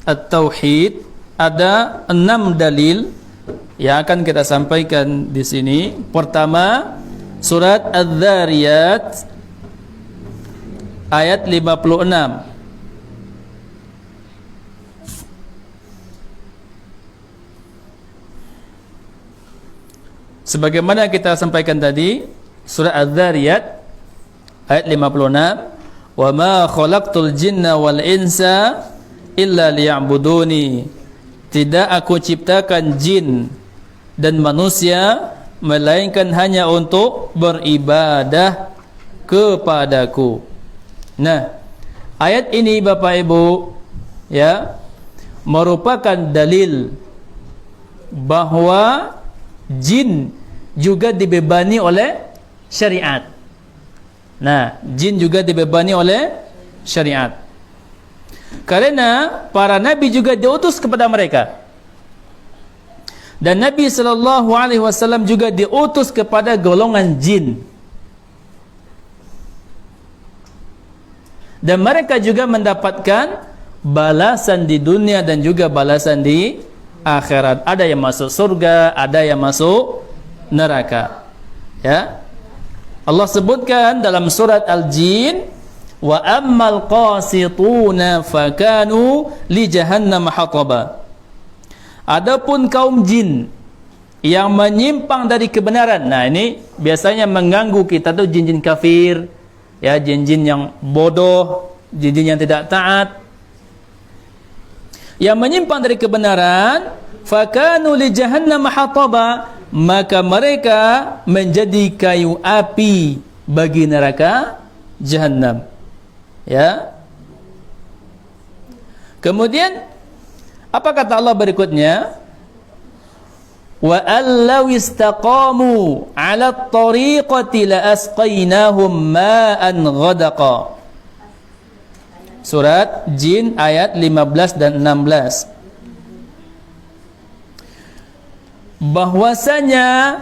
S1: at-tauhid, ada 6 dalil yang akan kita sampaikan di sini. Pertama, surat Az-Zariyat ayat 56. Sebagaimana kita sampaikan tadi, surah Az-Zariyat ayat 56, "Wa ma khalaqtul jinna wal insa illa liya'buduni." Tidak aku ciptakan jin dan manusia melainkan hanya untuk beribadah kepadaku. Nah, ayat ini Bapak Ibu, ya, merupakan dalil bahwa jin juga dibebani oleh syariat. Nah, jin juga dibebani oleh syariat. Karena para nabi juga diutus kepada mereka. Dan Nabi SAW juga diutus kepada golongan jin. Dan mereka juga mendapatkan balasan di dunia dan juga balasan di akhirat. Ada yang masuk surga, ada yang masuk neraka. Ya. Allah sebutkan dalam surat Al-Jin, wa ammal qasituna fakanu li jahannam hataba. Adapun kaum jin yang menyimpang dari kebenaran. Nah, ini biasanya mengganggu kita tuh jin-jin kafir, ya, jin-jin yang bodoh, jin-jin yang tidak taat. Yang menyimpang dari kebenaran, fakanu li jahannam hataba, maka mereka menjadi kayu api bagi neraka Jahannam. Ya. Kemudian apa kata Allah berikutnya? Wa allaw istaqamu 'ala at-tariqati la asqainahum ma'an ghadaqa. Surat Jin ayat 15 dan 16. Bahwasanya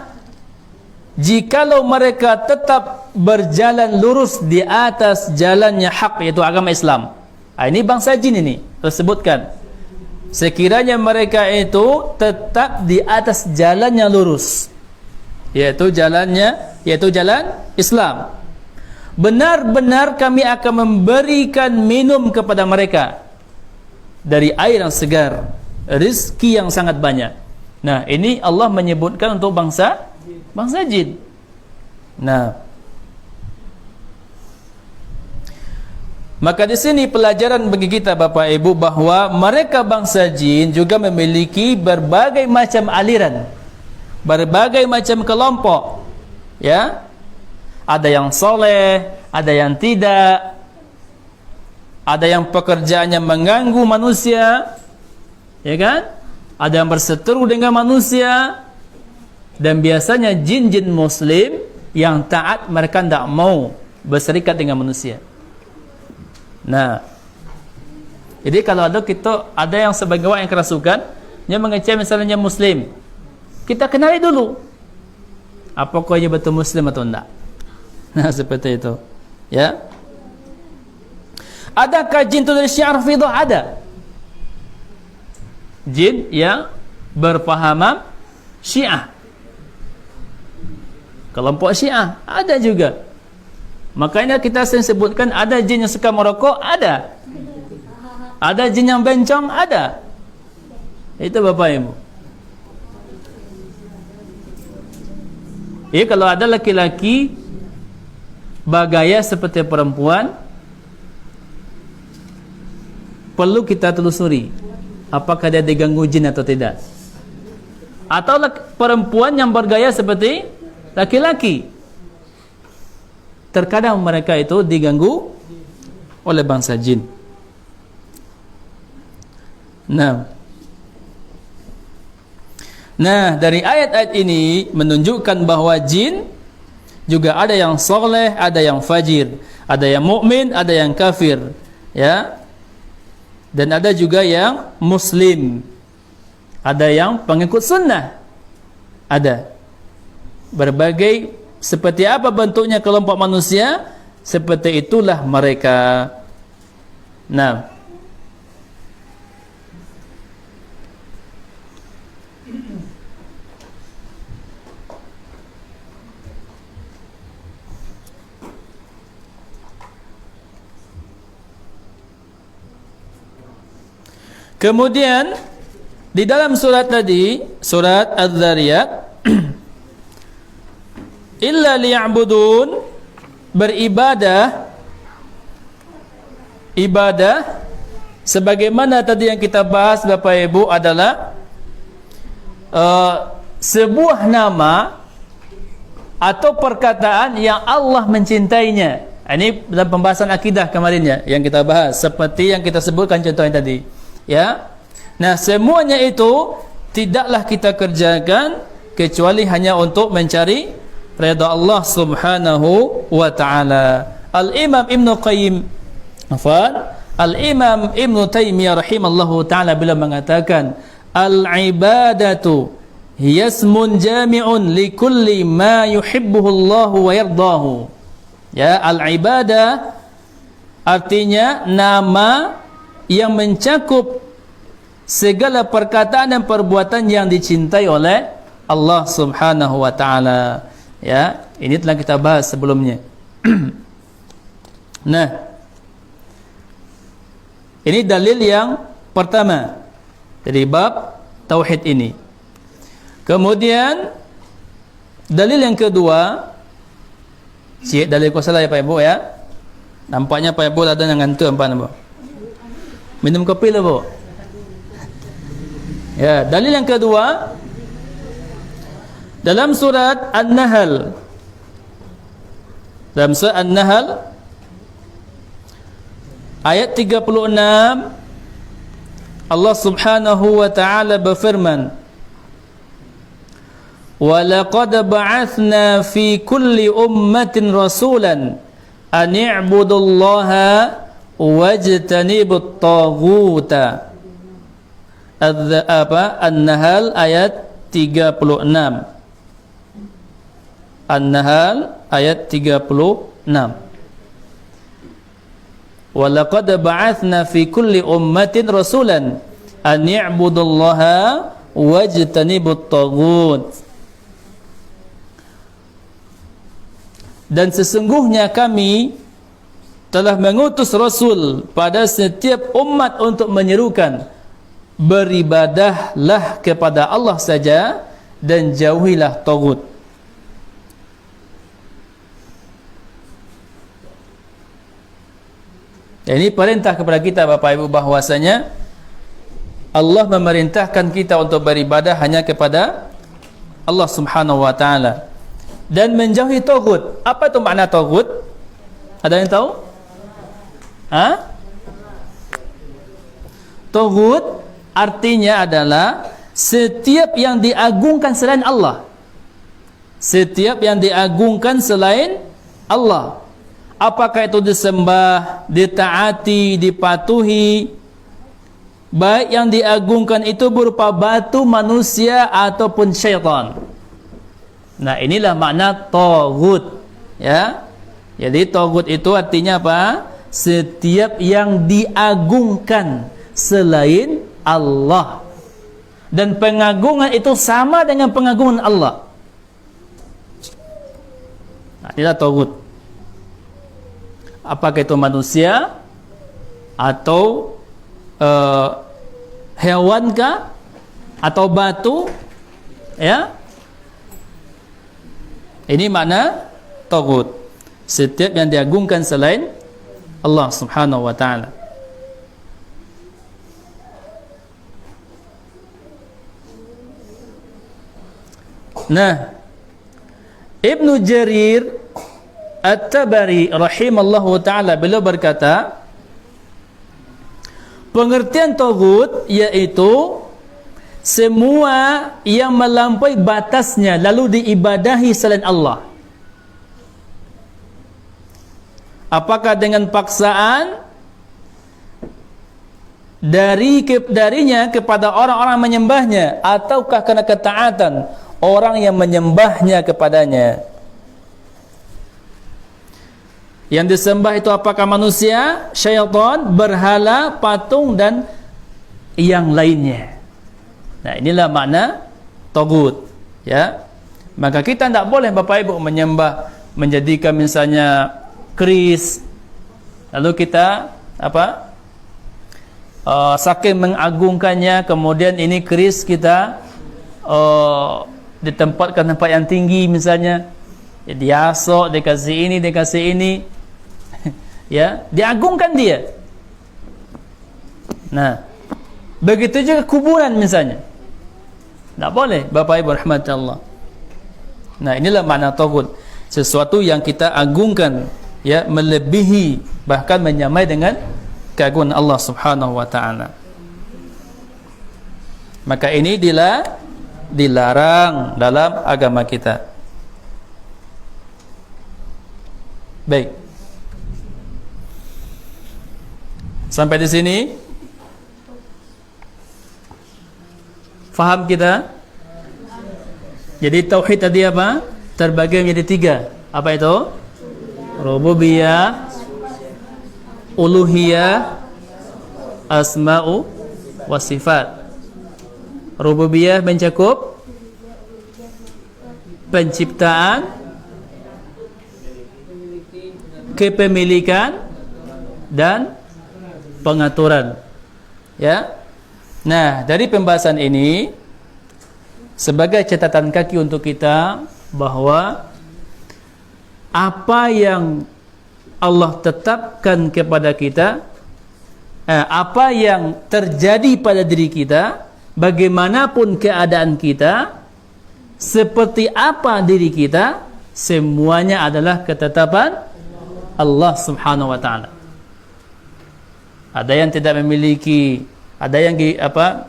S1: jikalau mereka tetap berjalan lurus di atas jalannya hak, yaitu agama Islam. Ini bangsa jin ini tersebutkan. Sekiranya mereka itu tetap di atas jalan yang lurus, yaitu jalan Islam, benar-benar kami akan memberikan minum kepada mereka dari air yang segar, rezeki yang sangat banyak. Nah, ini Allah menyebutkan untuk bangsa jin. Nah, maka di sini pelajaran bagi kita Bapak Ibu bahwa mereka bangsa jin juga memiliki berbagai macam aliran, berbagai macam kelompok. Ya. Ada yang soleh, ada yang tidak. Ada yang pekerjaannya mengganggu manusia. Ya kan? Ada yang berseteru dengan manusia. Dan biasanya jin-jin muslim yang taat, mereka tidak mau berserikat dengan manusia. Nah, jadi kalau ada yang sebagai orang yang kerasukan, dia mengecek misalnya muslim, kita kenali dulu apakah dia betul muslim atau tidak. Nah, seperti itu. Ya. Adakah jin itu dari Syiah Rafidah? Ada. Jin yang berpahaman Syiah, kelompok Syiah ada juga. Makanya kita sering sebutkan ada jin yang suka merokok, ada. Ada jin yang bencong, ada. Itu Bapak Ibu. Kalau ada laki-laki bergaya seperti perempuan, perlu kita telusuri apakah dia diganggu jin atau tidak. Atau perempuan yang bergaya seperti laki-laki, terkadang mereka itu diganggu oleh bangsa jin. Nah, dari ayat-ayat ini menunjukkan bahwa jin juga ada yang soleh, ada yang fajir, ada yang mukmin, ada yang kafir, ya. Dan ada juga yang muslim, ada yang pengikut sunnah, ada. Berbagai seperti apa bentuknya kelompok manusia, seperti itulah mereka. Nah, kemudian di dalam surat tadi, surat Az-Zariyat, illa liya'budun, beribadah, ibadah sebagaimana tadi yang kita bahas Bapak Ibu adalah sebuah nama atau perkataan yang Allah mencintainya. Ini dalam pembahasan akidah kemarin ya, yang kita bahas, seperti yang kita sebutkan contohnya tadi, ya. Nah, semuanya itu tidaklah kita kerjakan kecuali hanya untuk mencari redha Allah Subhanahu wa taala. Al-Imam Ibnu Qayyim, Al-Imam Ibnu Taimiyah rahimallahu taala bila mengatakan al-ibadatu hiya ismun jami'un li kulli ma yuhibbuhu Allah wa yardahu. Ya, al-ibadah artinya nama yang mencakup segala perkataan dan perbuatan yang dicintai oleh Allah Subhanahu wa taala. Ya, ini telah kita bahas sebelumnya. Nah, ini dalil yang pertama dari bab tauhid ini. Kemudian dalil yang kedua, dalil kuasa ya Pak Ibu ya. Nampaknya Pak Ibu ada yang ngantuk apa? Minum kopi lah Bu. Ya, dalil yang kedua dalam surat An-Nahl. Dalam surat An-Nahl ayat 36 Allah Subhanahu wa taala berfirman, "Wa laqad ba'atsna fi kulli ummatin rasulan an i'budullaha wajtanibut taghuta." An-Nahl ayat 36. An-Nahl ayat 36. Wa laqad ba'atsna fi kulli ummatin rasulan an i'budullaha wajtanibut taghut. Dan sesungguhnya kami telah mengutus Rasul pada setiap umat untuk menyerukan, beribadahlah kepada Allah saja dan jauhilah taghut. Ini perintah kepada kita Bapak Ibu, bahwasanya Allah memerintahkan kita untuk beribadah hanya kepada Allah Subhanahu wa taala dan menjauhi taghut. Apa itu makna taghut? Ada yang tahu? Taghut artinya adalah setiap yang diagungkan selain Allah. Setiap yang diagungkan selain Allah, apakah itu disembah, ditaati, dipatuhi, baik yang diagungkan itu berupa batu, manusia ataupun syaitan. Nah, inilah makna taghut, ya. Jadi taghut itu artinya apa? Setiap yang diagungkan selain Allah. Dan pengagungan itu sama dengan pengagungan Allah. Nah, inilah taghut. Apakah itu manusia atau hewankah atau batu, ya? Ini makna taghut. Setiap yang diagungkan selain Allah Subhanahu wa taala. Nah, Ibnu Jarir At-Tabari rahimallahu ta'ala beliau berkata, pengertian taghut yaitu semua yang melampaui batasnya lalu diibadahi selain Allah. Apakah dengan paksaan darinya kepada orang-orang menyembahnya, ataukah karena ketaatan orang yang menyembahnya kepadanya. Yang disembah itu apakah manusia, syaitan, berhala, patung dan yang lainnya. Nah, inilah makna taghut, ya. Maka kita tidak boleh Bapak Ibu menyembah, menjadikan misalnya keris, lalu kita saking mengagungkannya, kemudian ini keris kita ditempatkan tempat yang tinggi misalnya, ya, diasok, dikasih ini ya, diagungkan dia. Nah, begitu juga kuburan misalnya, tak boleh Bapak Ibu rahmatullah. Nah, inilah makna taghut, sesuatu yang kita agungkan, ya, melebihi bahkan menyamai dengan keagungan Allah Subhanahu wa taala. Maka ini dilarang dalam agama kita. Baik. Sampai di sini faham kita? Jadi tauhid tadi apa? Terbagi menjadi 3. Apa itu? Rububiyah, uluhiyah, asma'u wa sifat. Rububiyah mencakup penciptaan, kepemilikan dan pengaturan, ya. Nah, dari pembahasan ini sebagai catatan kaki untuk kita bahwa apa yang Allah tetapkan kepada kita, apa yang terjadi pada diri kita, bagaimanapun keadaan kita, seperti apa diri kita, semuanya adalah ketetapan Allah Subhanahu wa taala. Ada yang tidak memiliki Ada yang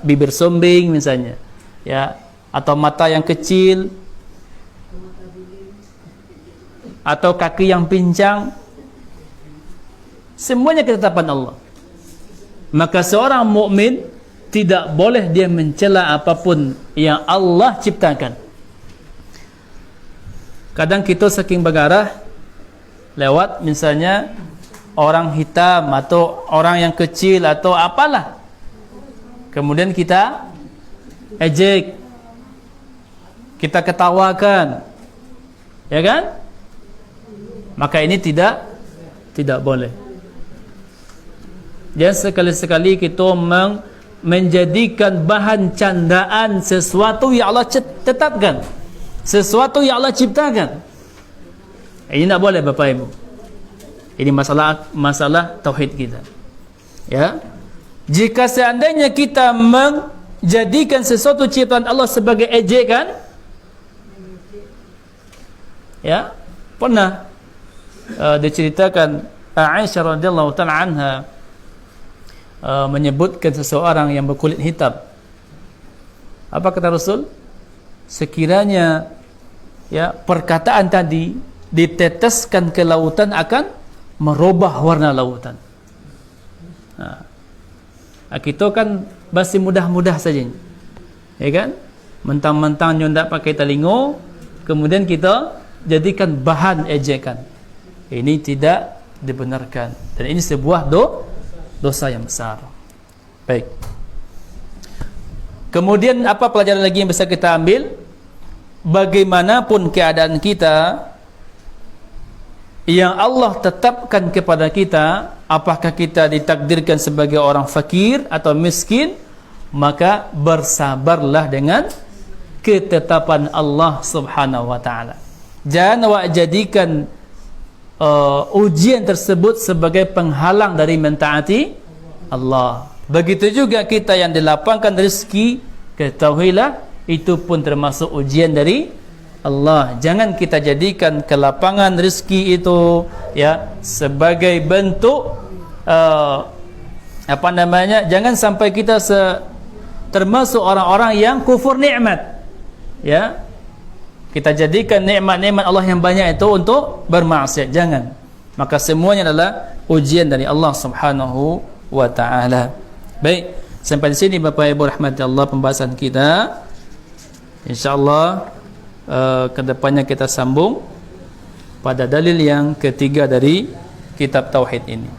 S1: bibir sombing misalnya, ya, atau mata yang kecil, atau kaki yang pincang. Semuanya ketetapan Allah. Maka seorang mukmin tidak boleh dia mencela apapun yang Allah ciptakan. Kadang kita saking bergarah lewat misalnya orang hitam atau orang yang kecil atau apalah, kemudian kita ejek, kita ketawakan, ya kan? Maka ini tidak boleh. Dan sekali-sekali kita menjadikan bahan candaan sesuatu yang Allah tetapkan, sesuatu yang Allah ciptakan. Ini tidak boleh, Bapak Ibu. Ini masalah tauhid kita. Ya, jika seandainya kita menjadikan sesuatu ciptaan Allah sebagai ejekan, ya, pernah diceritakan Aisyah radhiyallahu taala anha menyebutkan seseorang yang berkulit hitam. Apa kata Rasul? Sekiranya ya perkataan tadi diteteskan ke lautan akan merubah warna lautan. Kita kan masih mudah-mudah saja, ya kan? Mentang-mentang ndak pakai telinga, kemudian kita jadikan bahan ejekan. Ini tidak dibenarkan, dan ini sebuah dosa yang besar. Baik. Kemudian apa pelajaran lagi yang bisa kita ambil? Bagaimanapun keadaan kita, yang Allah tetapkan kepada kita, apakah kita ditakdirkan sebagai orang fakir atau miskin, maka bersabarlah dengan ketetapan Allah Subhanahu wa taala. Jangan awak jadikan ujian tersebut sebagai penghalang dari mentaati Allah. Begitu juga kita yang dilapangkan rezeki, ketahuilah itu pun termasuk ujian dari Allah. Jangan kita jadikan kelapangan rezeki itu ya sebagai bentuk jangan sampai kita termasuk orang-orang yang kufur nikmat. Ya, kita jadikan nikmat-nikmat Allah yang banyak itu untuk bermaksiat. Jangan. Maka semuanya adalah ujian dari Allah Subhanahu wa taala. Baik, sampai di sini Bapak Ibu rahmati Allah pembahasan kita. Insyaallah kedepannya kita sambung pada dalil yang ketiga dari kitab tauhid ini.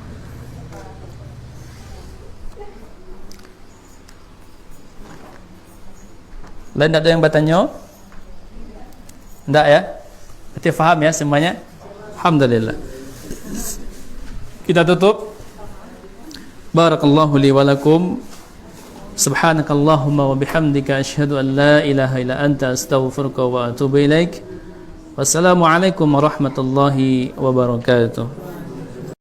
S1: Lain ada yang bertanya? Tidak ya? Berarti faham ya semuanya? Alhamdulillah. Kita tutup. Barakallahu li wa lakum. Subhanakallahumma wa bihamdika asyhadu an la ilaha illa anta astaghfiruka wa atubu ilaik. Wassalamualaikum warahmatullahi wabarakatuh.